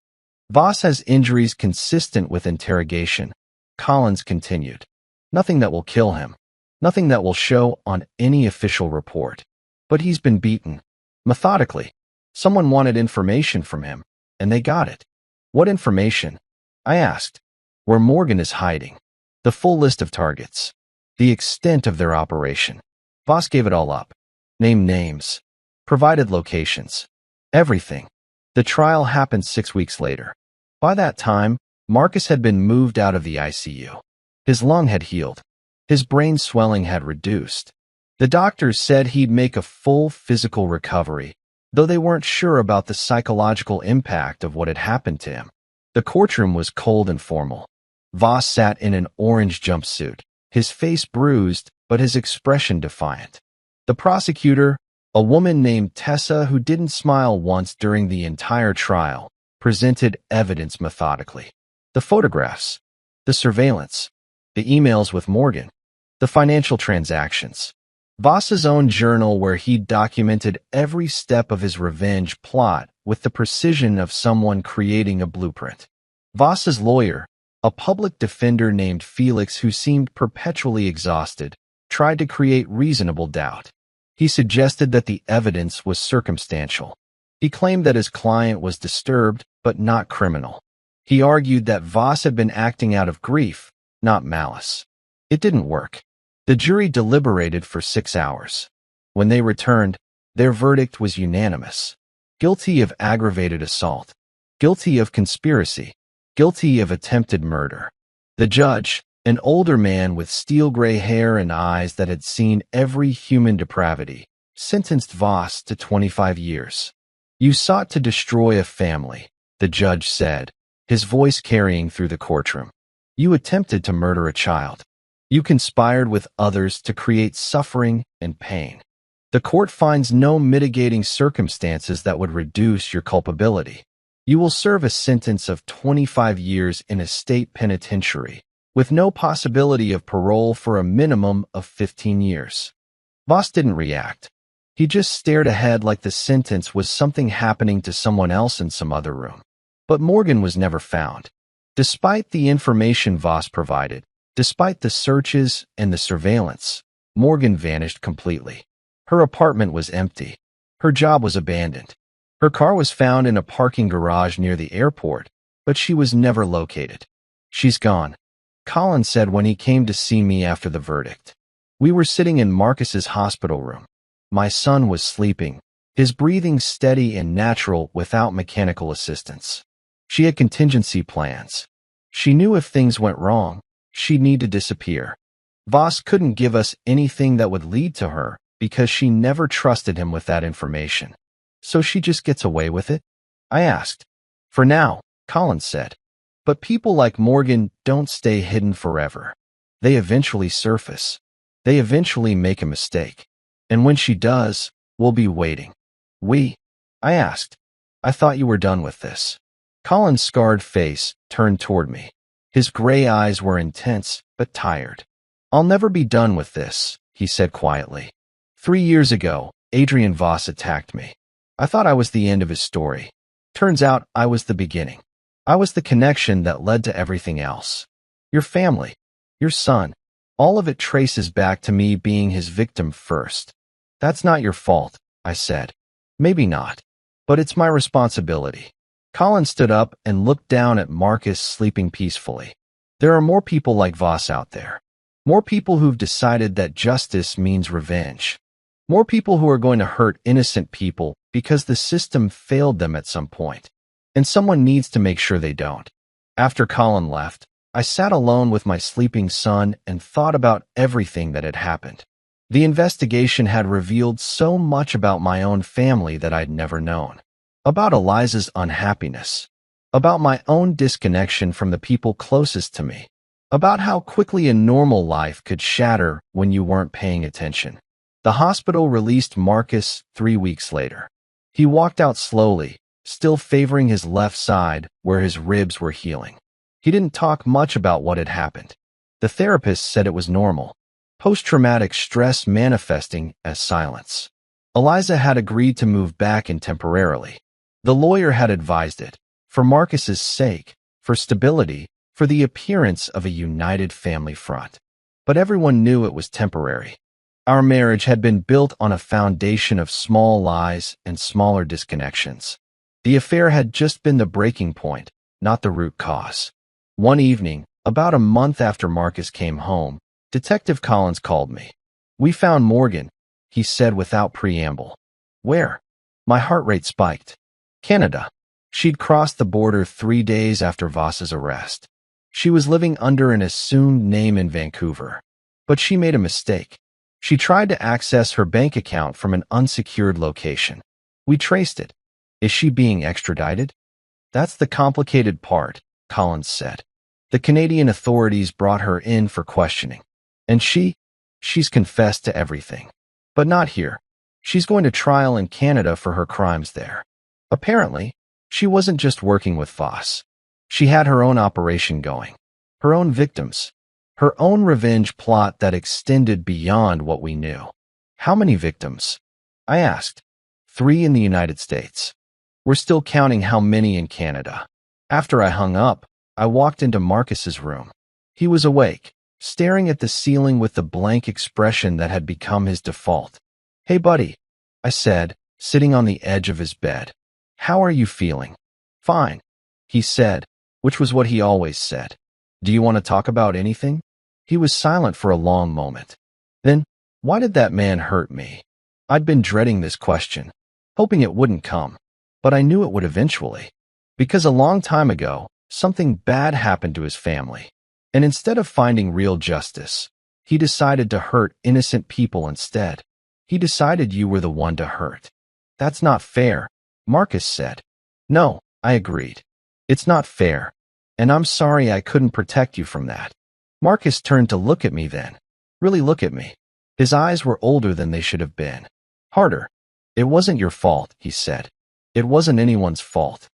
Voss has injuries consistent with interrogation. Collins continued. Nothing that will kill him. Nothing that will show on any official report. But he's been beaten. Methodically. Someone wanted information from him, and they got it. What information? I asked. Where Morgan is hiding. The full list of targets. The extent of their operation. Voss gave it all up. Named names. Provided locations. Everything. The trial happened 6 weeks later. By that time, Marcus had been moved out of the ICU. His lung had healed. His brain swelling had reduced. The doctors said he'd make a full physical recovery, though they weren't sure about the psychological impact of what had happened to him. The courtroom was cold and formal. Voss sat in an orange jumpsuit, his face bruised, but his expression defiant. The prosecutor, a woman named Tessa who didn't smile once during the entire trial, presented evidence methodically. The photographs, the surveillance, the emails with Morgan, the financial transactions. Voss's own journal where he documented every step of his revenge plot with the precision of someone creating a blueprint. Voss's lawyer, a public defender named Felix who seemed perpetually exhausted, tried to create reasonable doubt. He suggested that the evidence was circumstantial. He claimed that his client was disturbed but not criminal. He argued that Voss had been acting out of grief, not malice. It didn't work. The jury deliberated for 6 hours. When they returned, their verdict was unanimous. Guilty of aggravated assault. Guilty of conspiracy. Guilty of attempted murder. The judge, an older man with steel-gray hair and eyes that had seen every human depravity, sentenced Voss to 25 years. You sought to destroy a family, the judge said, his voice carrying through the courtroom. You attempted to murder a child. You conspired with others to create suffering and pain. The court finds no mitigating circumstances that would reduce your culpability. You will serve a sentence of 25 years in a state penitentiary, with no possibility of parole for a minimum of 15 years. Voss didn't react. He just stared ahead like the sentence was something happening to someone else in some other room. But Morgan was never found. Despite the information Voss provided, despite the searches and the surveillance, Morgan vanished completely. Her apartment was empty. Her job was abandoned. Her car was found in a parking garage near the airport, but she was never located. She's gone, Colin said when he came to see me after the verdict. We were sitting in Marcus's hospital room. My son was sleeping, his breathing steady and natural without mechanical assistance. She had contingency plans. She knew if things went wrong, she'd need to disappear. Voss couldn't give us anything that would lead to her because she never trusted him with that information. So she just gets away with it? I asked. For now, Collins said. But people like Morgan don't stay hidden forever. They eventually surface. They eventually make a mistake. And when she does, we'll be waiting. We? I asked. I thought you were done with this. Colin's scarred face turned toward me. His gray eyes were intense, but tired. I'll never be done with this, he said quietly. 3 years ago, Adrian Voss attacked me. I thought I was the end of his story. Turns out I was the beginning. I was the connection that led to everything else. Your family, your son, all of it traces back to me being his victim first. That's not your fault, I said. Maybe not, but it's my responsibility. Colin stood up and looked down at Marcus sleeping peacefully. There are more people like Voss out there. More people who've decided that justice means revenge. More people who are going to hurt innocent people because the system failed them at some point. And someone needs to make sure they don't. After Colin left, I sat alone with my sleeping son and thought about everything that had happened. The investigation had revealed so much about my own family that I'd never known. About Eliza's unhappiness. About my own disconnection from the people closest to me. About how quickly a normal life could shatter when you weren't paying attention. The hospital released Marcus 3 weeks later. He walked out slowly, still favoring his left side where his ribs were healing. He didn't talk much about what had happened. The therapist said it was normal, post-traumatic stress manifesting as silence. Eliza had agreed to move back in temporarily. The lawyer had advised it, for Marcus's sake, for stability, for the appearance of a united family front. But everyone knew it was temporary. Our marriage had been built on a foundation of small lies and smaller disconnections. The affair had just been the breaking point, not the root cause. One evening, about a month after Marcus came home, Detective Collins called me. "We found Morgan," he said without preamble. "Where?" My heart rate spiked. "Canada." She'd crossed the border 3 days after Voss's arrest. She was living under an assumed name in Vancouver. But she made a mistake. She tried to access her bank account from an unsecured location. We traced it. Is she being extradited? That's the complicated part, Collins said. The Canadian authorities brought her in for questioning. And she's confessed to everything. But not here. She's going to trial in Canada for her crimes there. Apparently, she wasn't just working with Voss. She had her own operation going. Her own victims. Her own revenge plot that extended beyond what we knew. How many victims? I asked. 3 in the United States. We're still counting how many in Canada. After I hung up, I walked into Marcus's room. He was awake, staring at the ceiling with the blank expression that had become his default. "Hey, buddy," I said, sitting on the edge of his bed. "How are you feeling?" "Fine," he said, which was what he always said. "Do you want to talk about anything?" He was silent for a long moment. Then, why did that man hurt me? I'd been dreading this question, hoping it wouldn't come, but I knew it would eventually. Because a long time ago, something bad happened to his family. And instead of finding real justice, he decided to hurt innocent people instead. He decided you were the one to hurt. "That's not fair," Marcus said. "No," I agreed. "It's not fair. And I'm sorry I couldn't protect you from that." Marcus turned to look at me then. Really look at me. His eyes were older than they should have been. Harder. "It wasn't your fault," he said. "It wasn't anyone's fault.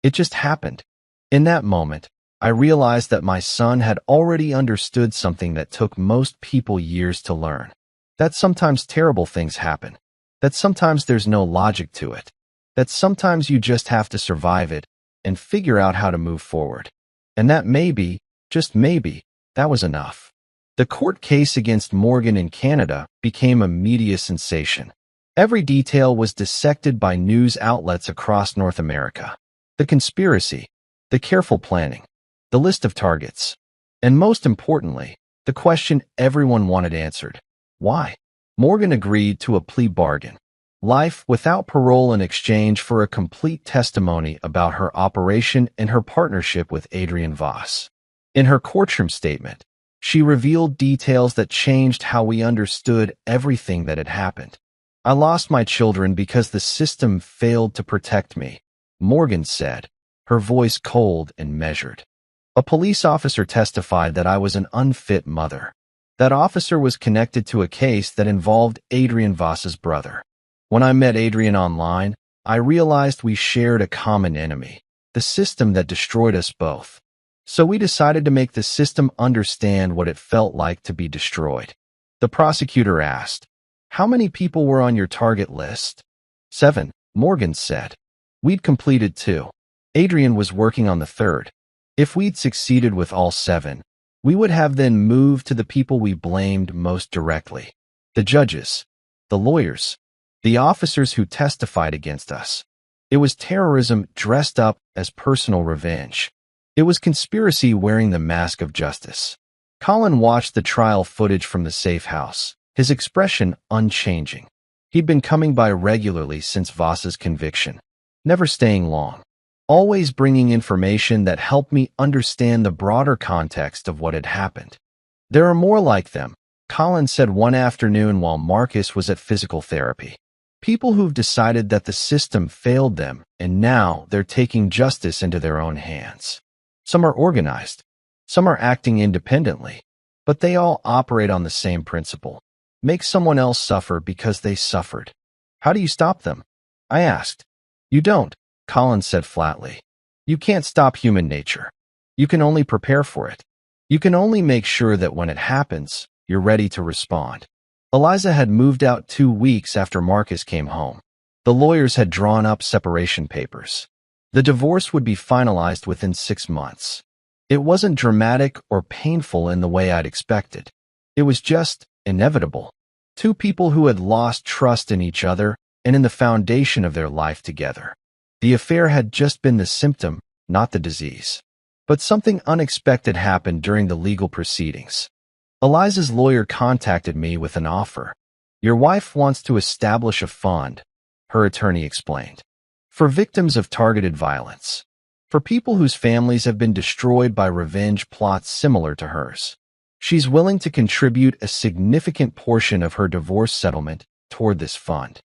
It just happened." In that moment, I realized that my son had already understood something that took most people years to learn. That sometimes terrible things happen. That sometimes there's no logic to it. That sometimes you just have to survive it and figure out how to move forward. And that maybe, just maybe, that was enough. The court case against Morgan in Canada became a media sensation. Every detail was dissected by news outlets across North America. The conspiracy, the careful planning, the list of targets, and most importantly, the question everyone wanted answered. Why? Morgan agreed to a plea bargain. Life without parole in exchange for a complete testimony about her operation and her partnership with Adrian Voss. In her courtroom statement, she revealed details that changed how we understood everything that had happened. "I lost my children because the system failed to protect me," Morgan said, her voice cold and measured. "A police officer testified that I was an unfit mother. That officer was connected to a case that involved Adrian Voss's brother. When I met Adrian online, I realized we shared a common enemy, the system that destroyed us both. So we decided to make the system understand what it felt like to be destroyed." The prosecutor asked, "How many people were on your target list?" 7, Morgan said. "We'd completed 2. Adrian was working on the 3rd. If we'd succeeded with all 7, we would have then moved to the people we blamed most directly. The judges, the lawyers, the officers who testified against us. It was terrorism dressed up as personal revenge. It was conspiracy wearing the mask of justice." Colin watched the trial footage from the safe house, his expression unchanging. He'd been coming by regularly since Voss's conviction, never staying long, always bringing information that helped me understand the broader context of what had happened. "There are more like them," Colin said one afternoon while Marcus was at physical therapy. "People who've decided that the system failed them, and now they're taking justice into their own hands. Some are organized, some are acting independently, but they all operate on the same principle. Make someone else suffer because they suffered. How do you stop them? I asked. You don't, Colin said flatly. You can't stop human nature. You can only prepare for it. You can only make sure that when it happens, you're ready to respond. Eliza had moved out 2 weeks after Marcus came home. The lawyers had drawn up separation papers. The divorce would be finalized within 6 months. It wasn't dramatic or painful in the way I'd expected. It was just inevitable. Two people who had lost trust in each other and in the foundation of their life together. The affair had just been the symptom, not the disease. But something unexpected happened during the legal proceedings. Eliza's lawyer contacted me with an offer. Your wife wants to establish a fund, her attorney explained, for victims of targeted violence, for people whose families have been destroyed by revenge plots similar to hers. She's willing to contribute a significant portion of her divorce settlement toward this fund.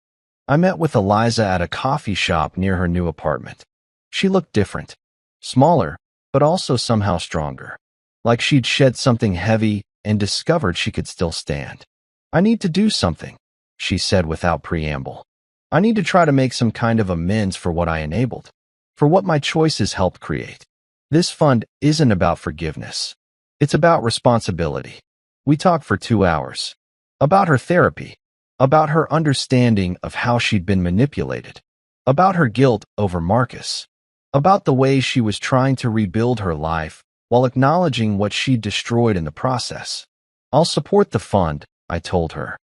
I met with Eliza at a coffee shop near her new apartment. She looked different, smaller, but also somehow stronger, like she'd shed something heavy and discovered she could still stand. I need to do something, she said without preamble. I need to try to make some kind of amends for what I enabled, for what my choices helped create. This fund isn't about forgiveness. It's about responsibility. We talked for 2 hours. About her therapy. About her understanding of how she'd been manipulated. About her guilt over Marcus. About the way she was trying to rebuild her life while acknowledging what she'd destroyed in the process. I'll support the fund, I told her.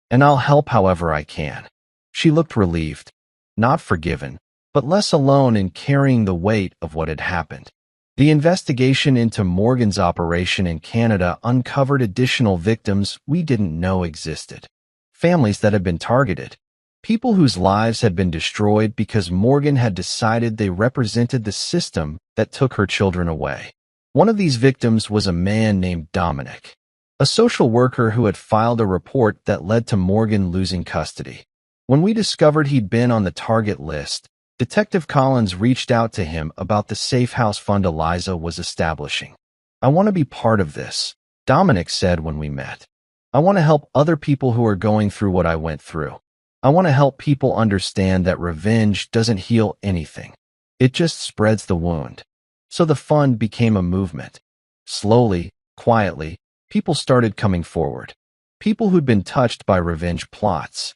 And I'll help however I can. She looked relieved. Not forgiven, but less alone in carrying the weight of what had happened. The investigation into Morgan's operation in Canada uncovered additional victims we didn't know existed. Families that had been targeted. People whose lives had been destroyed because Morgan had decided they represented the system that took her children away. One of these victims was a man named Dominic, a social worker who had filed a report that led to Morgan losing custody. When we discovered he'd been on the target list, Detective Collins reached out to him about the safe house fund Eliza was establishing. I want to be part of this, Dominic said when we met. I want to help other people who are going through what I went through. I want to help people understand that revenge doesn't heal anything. It just spreads the wound. So the fund became a movement. Slowly, quietly, people started coming forward. People who'd been touched by revenge plots.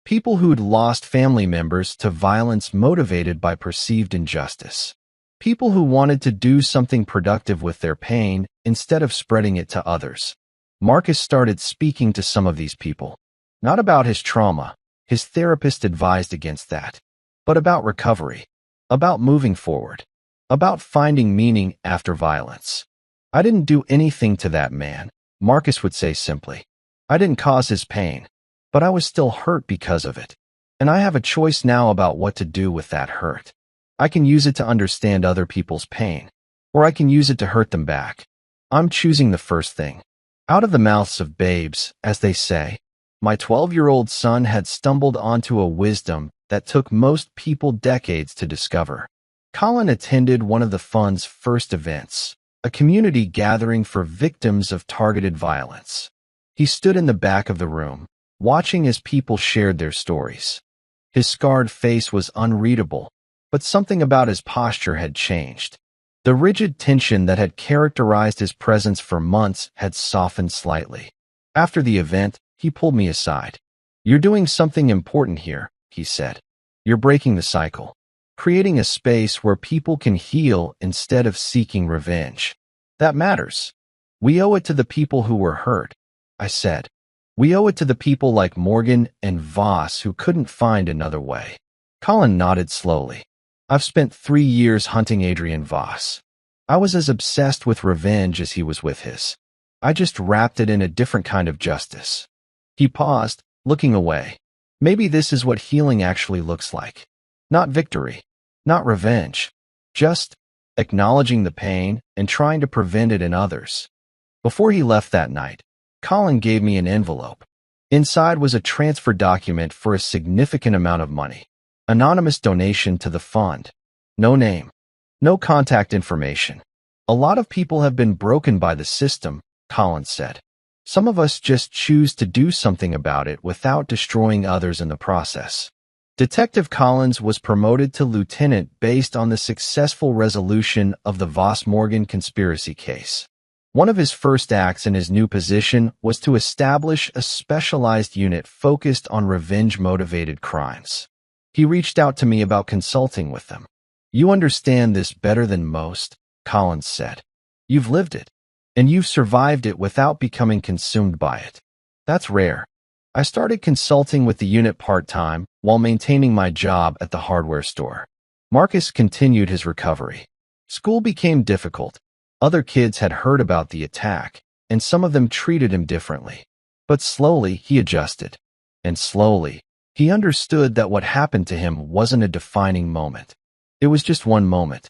People who'd lost family members to violence motivated by perceived injustice. People who wanted to do something productive with their pain instead of spreading it to others. Marcus started speaking to some of these people. Not about his trauma, his therapist advised against that, but about recovery, about moving forward, about finding meaning after violence. I didn't do anything to that man, Marcus would say simply. I didn't cause his pain, but I was still hurt because of it. And I have a choice now about what to do with that hurt. I can use it to understand other people's pain, or I can use it to hurt them back. I'm choosing the first thing. Out of the mouths of babes, as they say, my 12-year-old son had stumbled onto a wisdom that took most people decades to discover. Colin attended one of the fund's first events, a community gathering for victims of targeted violence. He stood in the back of the room, watching as people shared their stories. His scarred face was unreadable, but something about his posture had changed. The rigid tension that had characterized his presence for months had softened slightly. After the event, he pulled me aside. You're doing something important here, he said. You're breaking the cycle, creating a space where people can heal instead of seeking revenge. That matters. We owe it to the people who were hurt, I said. We owe it to the people like Morgan and Voss who couldn't find another way. Colin nodded slowly. I've spent 3 years hunting Adrian Voss. I was as obsessed with revenge as he was with his. I just wrapped it in a different kind of justice. He paused, looking away. Maybe this is what healing actually looks like. Not victory, not revenge, just acknowledging the pain and trying to prevent it in others. Before he left that night, Colin gave me an envelope. Inside was a transfer document for a significant amount of money. Anonymous donation to the fund. No name. No contact information. A lot of people have been broken by the system, Colin said. Some of us just choose to do something about it without destroying others in the process. Detective Collins was promoted to lieutenant based on the successful resolution of the Voss Morgan conspiracy case. One of his first acts in his new position was to establish a specialized unit focused on revenge-motivated crimes. He reached out to me about consulting with them. "You understand this better than most," Collins said. "You've lived it, and you've survived it without becoming consumed by it. That's rare." I started consulting with the unit part-time while maintaining my job at the hardware store. Marcus continued his recovery. School became difficult. Other kids had heard about the attack, and some of them treated him differently. But slowly, he adjusted. And slowly, he understood that what happened to him wasn't a defining moment. It was just one moment.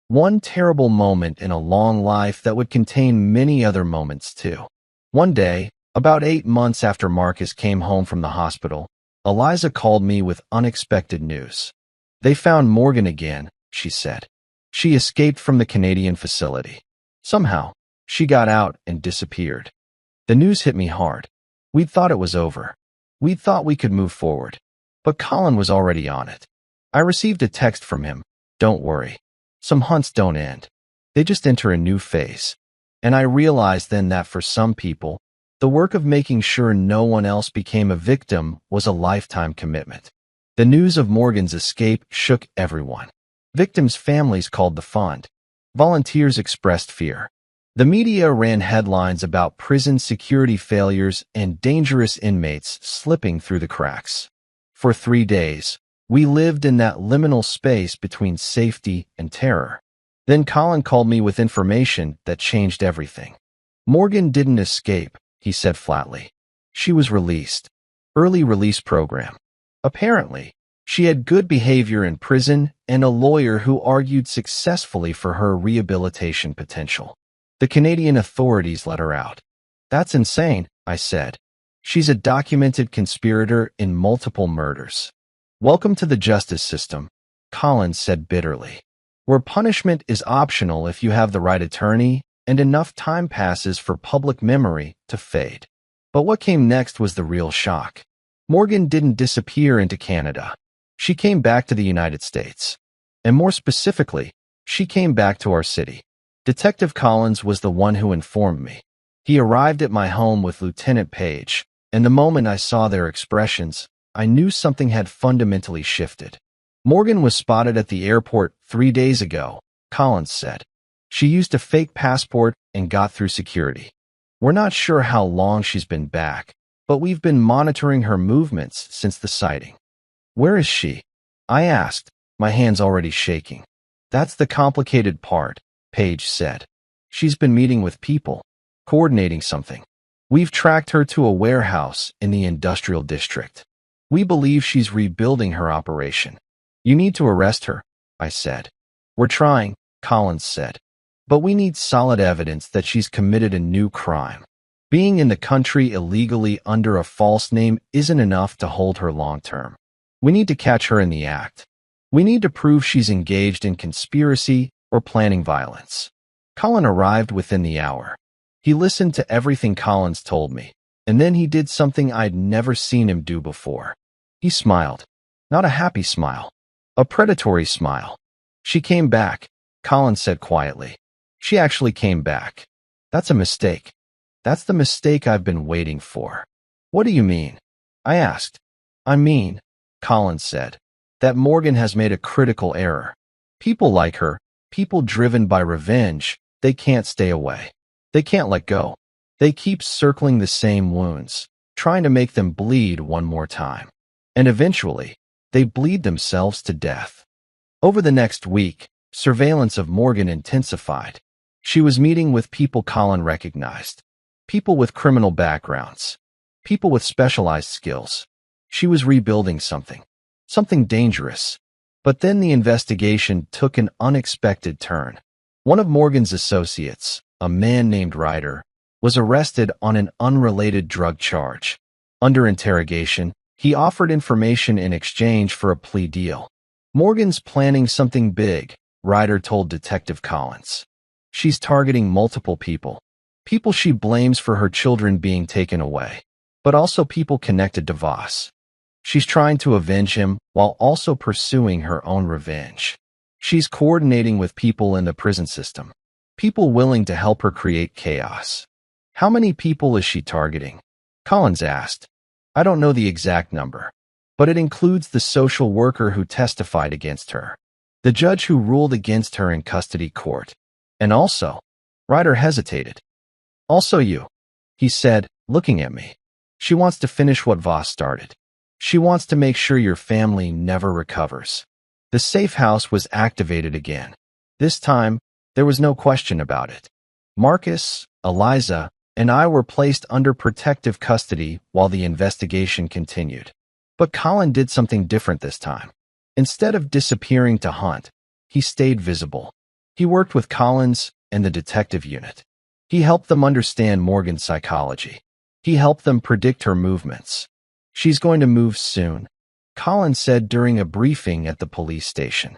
One terrible moment in a long life that would contain many other moments too. One day, about 8 months after Marcus came home from the hospital, Eliza called me with unexpected news. "They found Morgan again," she said. "She escaped from the Canadian facility. Somehow, she got out and disappeared." The news hit me hard. We'd thought it was over. We'd thought we could move forward. But Colin was already on it. I received a text from him. "Don't worry. Some hunts don't end. They just enter a new phase." And I realized then that for some people, the work of making sure no one else became a victim was a lifetime commitment. The news of Morgan's escape shook everyone. Victims' families called the fund. Volunteers expressed fear. The media ran headlines about prison security failures and dangerous inmates slipping through the cracks. For 3 days, we lived in that liminal space between safety and terror. Then Colin called me with information that changed everything. "Morgan didn't escape," he said flatly. "She was released. Early release program. Apparently, she had good behavior in prison and a lawyer who argued successfully for her rehabilitation potential. The Canadian authorities let her out." "That's insane," I said. "She's a documented conspirator in multiple murders." "Welcome to the justice system," Collins said bitterly, "where punishment is optional if you have the right attorney and enough time passes for public memory to fade." But what came next was the real shock. Morgan didn't disappear into Canada. She came back to the United States. And more specifically, she came back to our city. Detective Collins was the one who informed me. He arrived at my home with Lieutenant Page, and the moment I saw their expressions, I knew something had fundamentally shifted. "Morgan was spotted at the airport 3 days ago," Collins said. "She used a fake passport and got through security. We're not sure how long she's been back, but we've been monitoring her movements since the sighting." "Where is she?" I asked, my hands already shaking. "That's the complicated part," Page said. "She's been meeting with people, coordinating something. We've tracked her to a warehouse in the industrial district. We believe she's rebuilding her operation." "You need to arrest her," I said. "We're trying," Collins said. "But we need solid evidence that she's committed a new crime. Being in the country illegally under a false name isn't enough to hold her long-term. We need to catch her in the act. We need to prove she's engaged in conspiracy or planning violence." Colin arrived within the hour. He listened to everything Collins told me, and then he did something I'd never seen him do before. He smiled. Not a happy smile. A predatory smile. "She came back," Collins said quietly. "She actually came back. That's a mistake. That's the mistake I've been waiting for." "What do you mean?" I asked. "I mean," Collins said, "that Morgan has made a critical error. People like her, people driven by revenge, they can't stay away. They can't let go. They keep circling the same wounds, trying to make them bleed one more time. And eventually, they bleed themselves to death." Over the next week, surveillance of Morgan intensified. She was meeting with people Colin recognized. People with criminal backgrounds. People with specialized skills. She was rebuilding something. Something dangerous. But then the investigation took an unexpected turn. One of Morgan's associates, a man named Ryder, was arrested on an unrelated drug charge. Under interrogation, he offered information in exchange for a plea deal. "Morgan's planning something big," Ryder told Detective Collins. "She's targeting multiple people. People she blames for her children being taken away, but also people connected to Voss. She's trying to avenge him while also pursuing her own revenge. She's coordinating with people in the prison system, people willing to help her create chaos. How many people is she targeting? Collins asked. I don't know the exact number, but it includes the social worker who testified against her, the judge who ruled against her in custody court, and also, Ryder hesitated. Also you, he said, looking at me. She wants to finish what Voss started. She wants to make sure your family never recovers. The safe house was activated again. This time, there was no question about it. Marcus, Eliza, and I were placed under protective custody while the investigation continued. But Colin did something different this time. Instead of disappearing to hunt, he stayed visible. He worked with Collins and the detective unit. He helped them understand Morgan's psychology. He helped them predict her movements. She's going to move soon, Collins said during a briefing at the police station.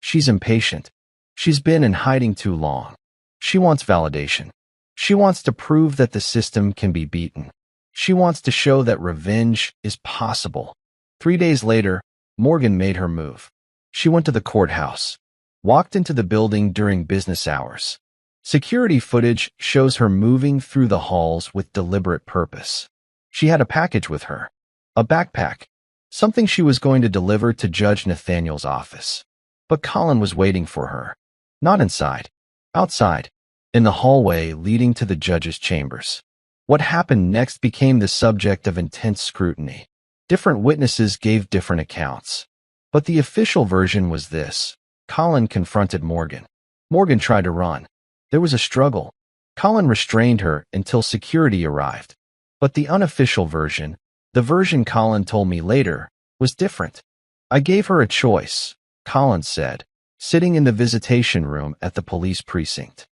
She's impatient. She's been in hiding too long. She wants validation. She wants to prove that the system can be beaten. She wants to show that revenge is possible. 3 days later, Morgan made her move. She went to the courthouse, walked into the building during business hours. Security footage shows her moving through the halls with deliberate purpose. She had a package with her, a backpack, something she was going to deliver to Judge Nathaniel's office. But Colin was waiting for her. Not inside, outside, in the hallway leading to the judge's chambers. What happened next became the subject of intense scrutiny. Different witnesses gave different accounts. But the official version was this. Colin confronted Morgan. Morgan tried to run. There was a struggle. Colin restrained her until security arrived. But the unofficial version, the version Colin told me later, was different. I gave her a choice, Colin said, sitting in the visitation room at the police precinct.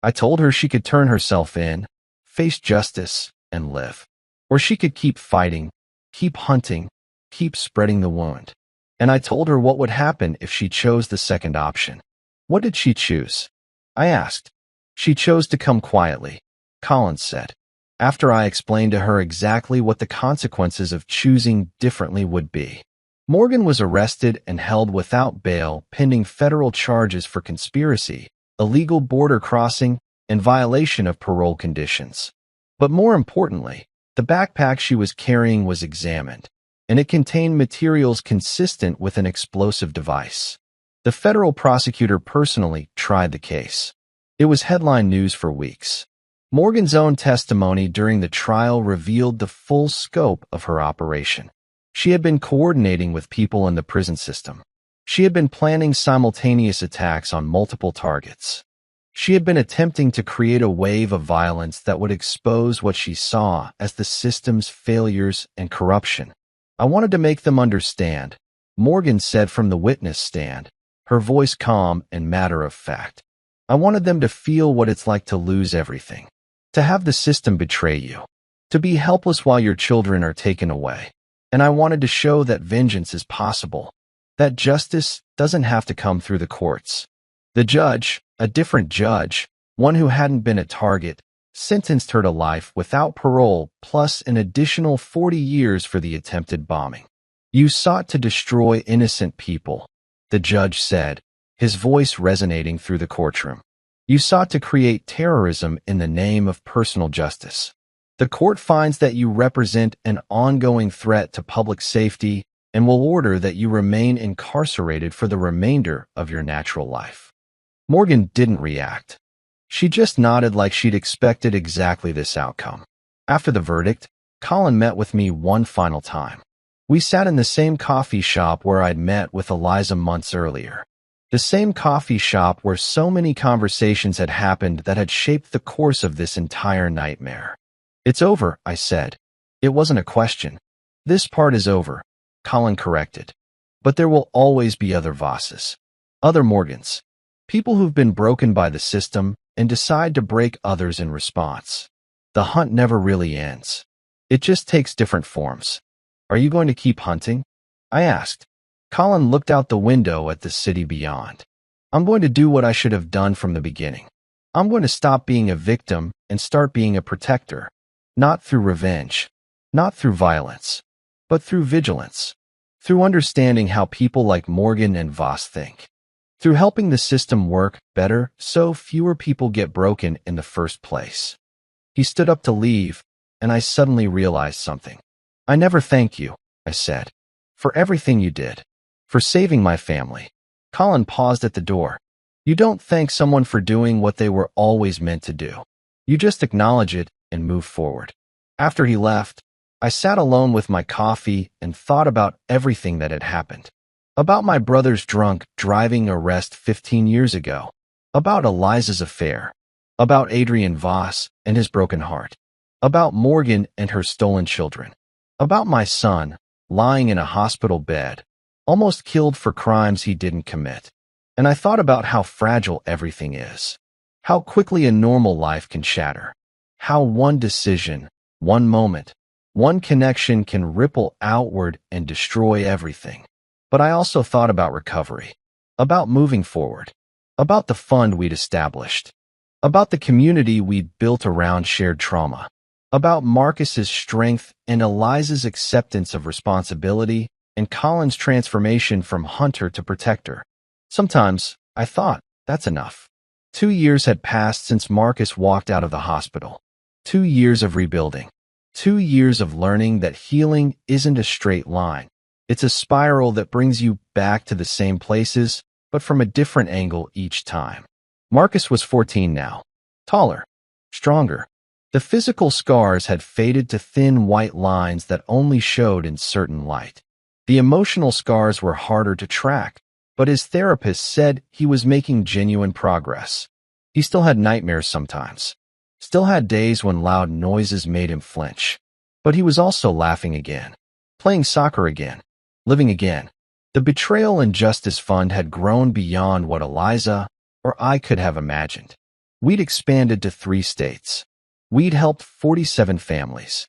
I told her she could turn herself in, face justice, and live. Or she could keep fighting, keep hunting, keep spreading the wound. And I told her what would happen if she chose the second option. What did she choose? I asked. She chose to come quietly, Collins said, after I explained to her exactly what the consequences of choosing differently would be. Morgan was arrested and held without bail pending federal charges for conspiracy, illegal border crossing, and violation of parole conditions. But more importantly, the backpack she was carrying was examined, and it contained materials consistent with an explosive device. The federal prosecutor personally tried the case. It was headline news for weeks. Morgan's own testimony during the trial revealed the full scope of her operation. She had been coordinating with people in the prison system. She had been planning simultaneous attacks on multiple targets. She had been attempting to create a wave of violence that would expose what she saw as the system's failures and corruption. I wanted to make them understand, Morgan said from the witness stand, her voice calm and matter of fact. I wanted them to feel what it's like to lose everything, to have the system betray you, to be helpless while your children are taken away. And I wanted to show that vengeance is possible, that justice doesn't have to come through the courts. The judge, a different judge, one who hadn't been a target, sentenced her to life without parole plus an additional 40 years for the attempted bombing. You sought to destroy innocent people, the judge said, his voice resonating through the courtroom. You sought to create terrorism in the name of personal justice. The court finds that you represent an ongoing threat to public safety and will order that you remain incarcerated for the remainder of your natural life. Morgan didn't react. She just nodded like she'd expected exactly this outcome. After the verdict, Colin met with me one final time. We sat in the same coffee shop where I'd met with Eliza months earlier. The same coffee shop where so many conversations had happened that had shaped the course of this entire nightmare. It's over, I said. It wasn't a question. This part is over, Colin corrected. But there will always be other Vosses, other Morgans, people who've been broken by the system and decide to break others in response. The hunt never really ends. It just takes different forms. Are you going to keep hunting? I asked. Colin looked out the window at the city beyond. I'm going to do what I should have done from the beginning. I'm going to stop being a victim and start being a protector. Not through revenge, not through violence, but through vigilance, through understanding how people like Morgan and Voss think, through helping the system work better so fewer people get broken in the first place. He stood up to leave, and I suddenly realized something. I never thank you, I said, for everything you did, for saving my family. Colin paused at the door. You don't thank someone for doing what they were always meant to do. You just acknowledge it and move forward. After he left, I sat alone with my coffee and thought about everything that had happened. About my brother's drunk driving arrest 15 years ago. About Eliza's affair. About Adrian Voss and his broken heart. About Morgan and her stolen children. About my son, lying in a hospital bed, almost killed for crimes he didn't commit. And I thought about how fragile everything is. How quickly a normal life can shatter. How one decision, one moment, one connection can ripple outward and destroy everything. But I also thought about recovery. About moving forward. About the fund we'd established. About the community we'd built around shared trauma. About Marcus's strength and Eliza's acceptance of responsibility and Colin's transformation from hunter to protector. Sometimes, I thought, that's enough. 2 years had passed since Marcus walked out of the hospital. 2 years of rebuilding. 2 years of learning that healing isn't a straight line. It's a spiral that brings you back to the same places, but from a different angle each time. Marcus was 14 now. Taller. Stronger. The physical scars had faded to thin white lines that only showed in certain light. The emotional scars were harder to track, but his therapist said he was making genuine progress. He still had nightmares sometimes. Still had days when loud noises made him flinch. But he was also laughing again. Playing soccer again. Living again. The Betrayal and Justice Fund had grown beyond what Eliza or I could have imagined. We'd expanded to 3 states. We'd helped 47 families.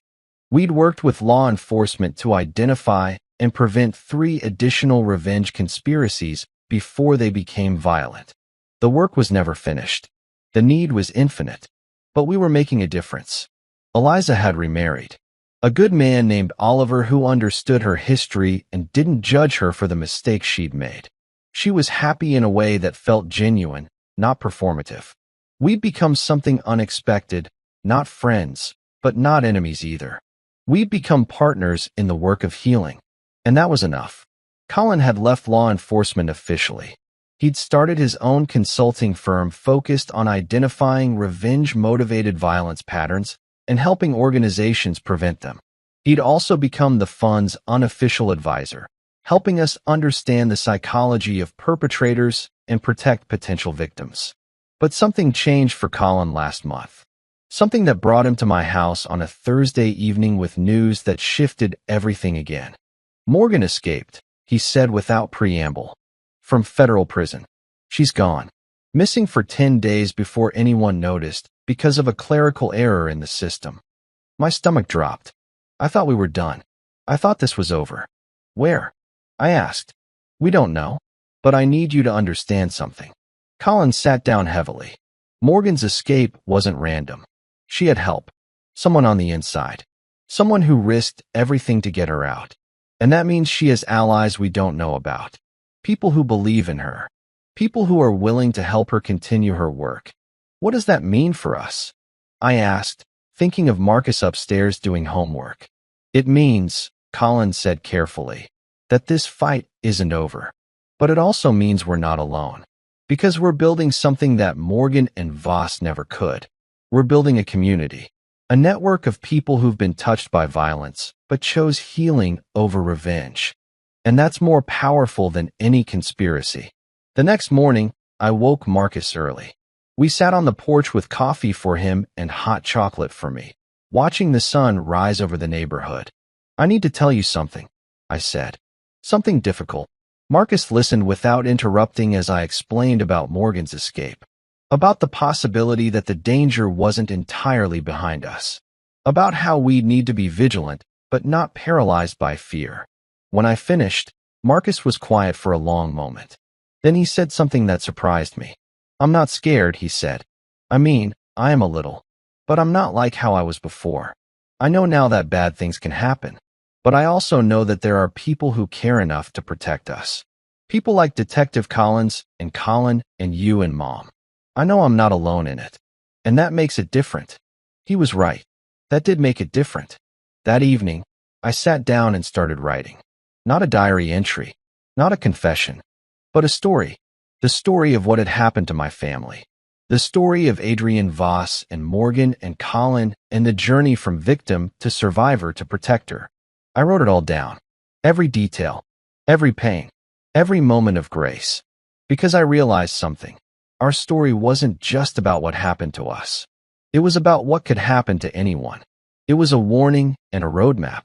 We'd worked with law enforcement to identify and prevent 3 additional revenge conspiracies before they became violent. The work was never finished. The need was infinite. But we were making a difference. Eliza had remarried. A good man named Oliver who understood her history and didn't judge her for the mistakes she'd made. She was happy in a way that felt genuine, not performative. We'd become something unexpected, not friends, but not enemies either. We'd become partners in the work of healing. And that was enough. Colin had left law enforcement officially. He'd started his own consulting firm focused on identifying revenge-motivated violence patterns and helping organizations prevent them. He'd also become the fund's unofficial advisor, helping us understand the psychology of perpetrators and protect potential victims. But something changed for Colin last month. Something that brought him to my house on a Thursday evening with news that shifted everything again. Morgan escaped, he said without preamble. From federal prison. She's gone. Missing for 10 days before anyone noticed because of a clerical error in the system. My stomach dropped. I thought we were done. I thought this was over. Where? I asked. We don't know. But I need you to understand something. Colin sat down heavily. Morgan's escape wasn't random. She had help. Someone on the inside. Someone who risked everything to get her out. And that means she has allies we don't know about. People who believe in her. People who are willing to help her continue her work. What does that mean for us? I asked, thinking of Marcus upstairs doing homework. It means, Colin said carefully, that this fight isn't over. But it also means we're not alone. Because we're building something that Morgan and Voss never could. We're building a community. A network of people who've been touched by violence, but chose healing over revenge. And that's more powerful than any conspiracy. The next morning, I woke Marcus early. We sat on the porch with coffee for him and hot chocolate for me, watching the sun rise over the neighborhood. I need to tell you something, I said. Something difficult. Marcus listened without interrupting as I explained about Morgan's escape. About the possibility that the danger wasn't entirely behind us. About how we'd need to be vigilant, but not paralyzed by fear. When I finished, Marcus was quiet for a long moment. Then he said something that surprised me. I'm not scared, he said. I mean, I am a little. But I'm not like how I was before. I know now that bad things can happen. But I also know that there are people who care enough to protect us. People like Detective Collins and Colin and you and Mom. I know I'm not alone in it. And that makes it different. He was right. That did make it different. That evening, I sat down and started writing. Not a diary entry, not a confession, but a story. The story of what had happened to my family. The story of Adrienne Voss and Morgan and Colin and the journey from victim to survivor to protector. I wrote it all down. Every detail, every pain, every moment of grace. Because I realized something. Our story wasn't just about what happened to us. It was about what could happen to anyone. It was a warning and a roadmap.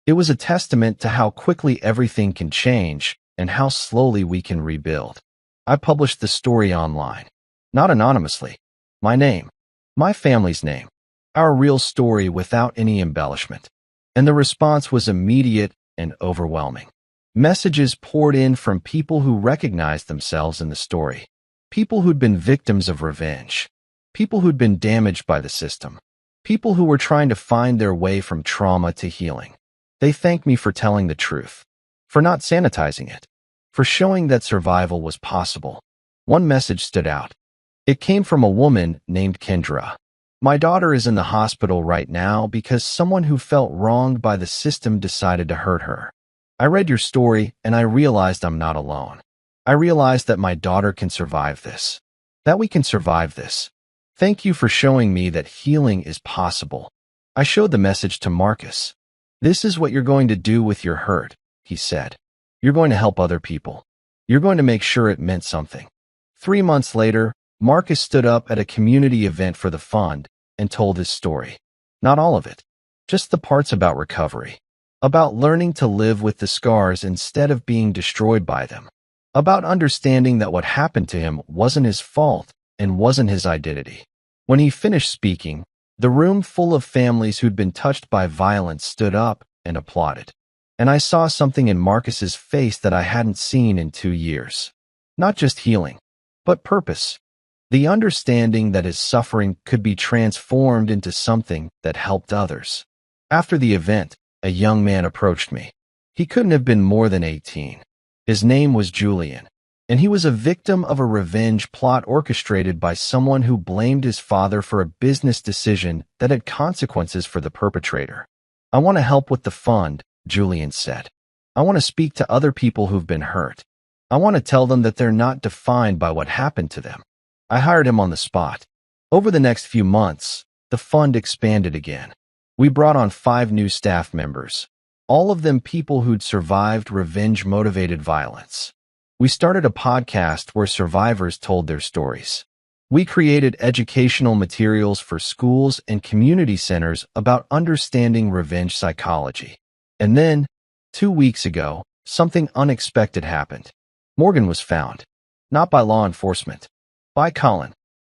It was a testament to how quickly everything can change and how slowly we can rebuild. I published the story online. Not anonymously. My name. My family's name. Our real story without any embellishment. And the response was immediate and overwhelming. Messages poured in from people who recognized themselves in the story. People who'd been victims of revenge. People who'd been damaged by the system. People who were trying to find their way from trauma to healing. They thanked me for telling the truth. For not sanitizing it. For showing that survival was possible. One message stood out. It came from a woman named Kendra. My daughter is in the hospital right now because someone who felt wronged by the system decided to hurt her. I read your story and I realized I'm not alone. I realized that my daughter can survive this. That we can survive this. Thank you for showing me that healing is possible. I showed the message to Marcus. This is what you're going to do with your hurt, he said. You're going to help other people. You're going to make sure it meant something. 3 months later, Marcus stood up at a community event for the fund and told his story. Not all of it, just the parts about recovery. About learning to live with the scars instead of being destroyed by them. About understanding that what happened to him wasn't his fault and wasn't his identity. When he finished speaking, the room full of families who'd been touched by violence stood up and applauded. And I saw something in Marcus's face that I hadn't seen in 2 years. Not just healing, but purpose. The understanding that his suffering could be transformed into something that helped others. After the event, a young man approached me. He couldn't have been more than 18. His name was Julian, and he was a victim of a revenge plot orchestrated by someone who blamed his father for a business decision that had consequences for the perpetrator. I want to help with the fund, Julian said. I want to speak to other people who've been hurt. I want to tell them that they're not defined by what happened to them. I hired him on the spot. Over the next few months, the fund expanded again. We brought on 5 new staff members, all of them people who'd survived revenge-motivated violence. We started a podcast where survivors told their stories. We created educational materials for schools and community centers about understanding revenge psychology. And then, 2 weeks ago, something unexpected happened. Morgan was found. Not by law enforcement. By Colin.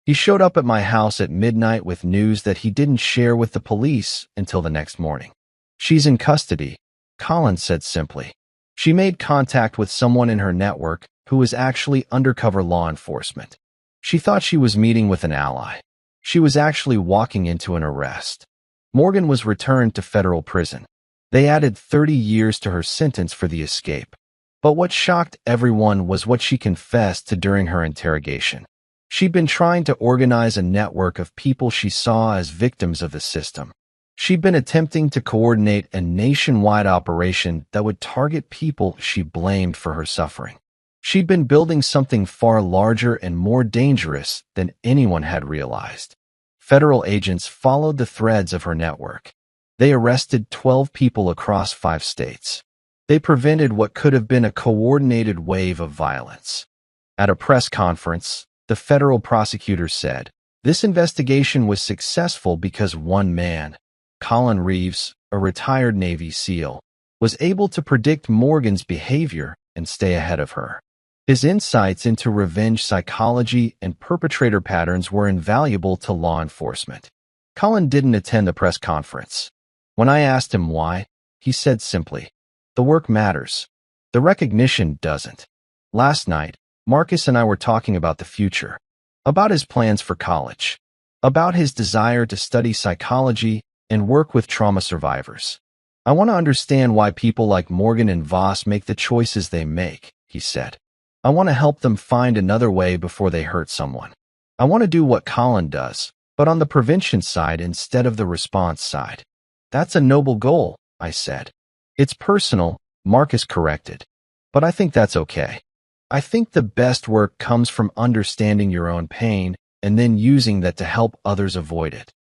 He showed up at my house at midnight with news that he didn't share with the police until the next morning. She's in custody, Colin said simply. She made contact with someone in her network who was actually undercover law enforcement. She thought she was meeting with an ally. She was actually walking into an arrest. Morgan was returned to federal prison. They added 30 years to her sentence for the escape. But what shocked everyone was what she confessed to during her interrogation. She'd been trying to organize a network of people she saw as victims of the system. She'd been attempting to coordinate a nationwide operation that would target people she blamed for her suffering. She'd been building something far larger and more dangerous than anyone had realized. Federal agents followed the threads of her network. They arrested 12 people across 5 states. They prevented what could have been a coordinated wave of violence. At a press conference, the federal prosecutor said, "This investigation was successful because one man, Colin Reeves, a retired Navy SEAL, was able to predict Morgan's behavior and stay ahead of her. His insights into revenge psychology and perpetrator patterns were invaluable to law enforcement." Colin didn't attend the press conference. When I asked him why, he said simply, "The work matters. The recognition doesn't." Last night, Marcus and I were talking about the future, about his plans for college, about his desire to study psychology and work with trauma survivors. I want to understand why people like Morgan and Voss make the choices they make, he said. I want to help them find another way before they hurt someone. I want to do what Colin does, but on the prevention side instead of the response side. That's a noble goal, I said. It's personal, Marcus corrected. But I think that's okay. I think the best work comes from understanding your own pain and then using that to help others avoid it.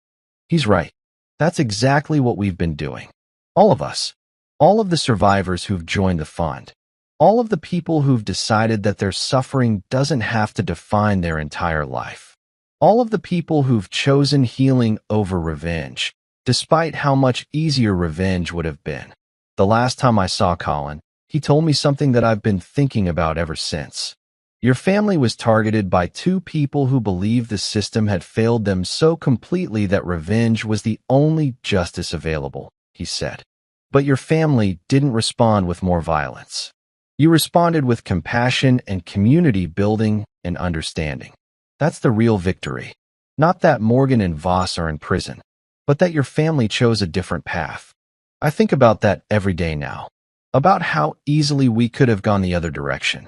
He's right. That's exactly what we've been doing. All of us. All of the survivors who've joined the fund. All of the people who've decided that their suffering doesn't have to define their entire life. All of the people who've chosen healing over revenge, despite how much easier revenge would have been. The last time I saw Colin, he told me something that I've been thinking about ever since. Your family was targeted by two people who believed the system had failed them so completely that revenge was the only justice available, he said. But your family didn't respond with more violence. You responded with compassion and community building and understanding. That's the real victory. Not that Morgan and Voss are in prison, but that your family chose a different path. I think about that every day now. About how easily we could have gone the other direction.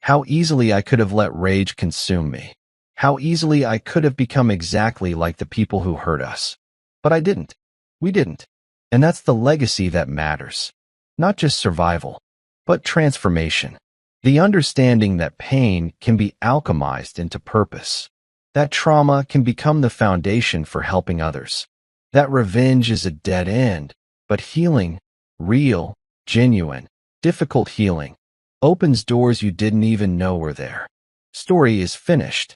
How easily I could have let rage consume me. How easily I could have become exactly like the people who hurt us. But I didn't. We didn't. And that's the legacy that matters. Not just survival, but transformation. The understanding that pain can be alchemized into purpose. That trauma can become the foundation for helping others. That revenge is a dead end, but healing, real, genuine, difficult healing, opens doors you didn't even know were there. Story is finished.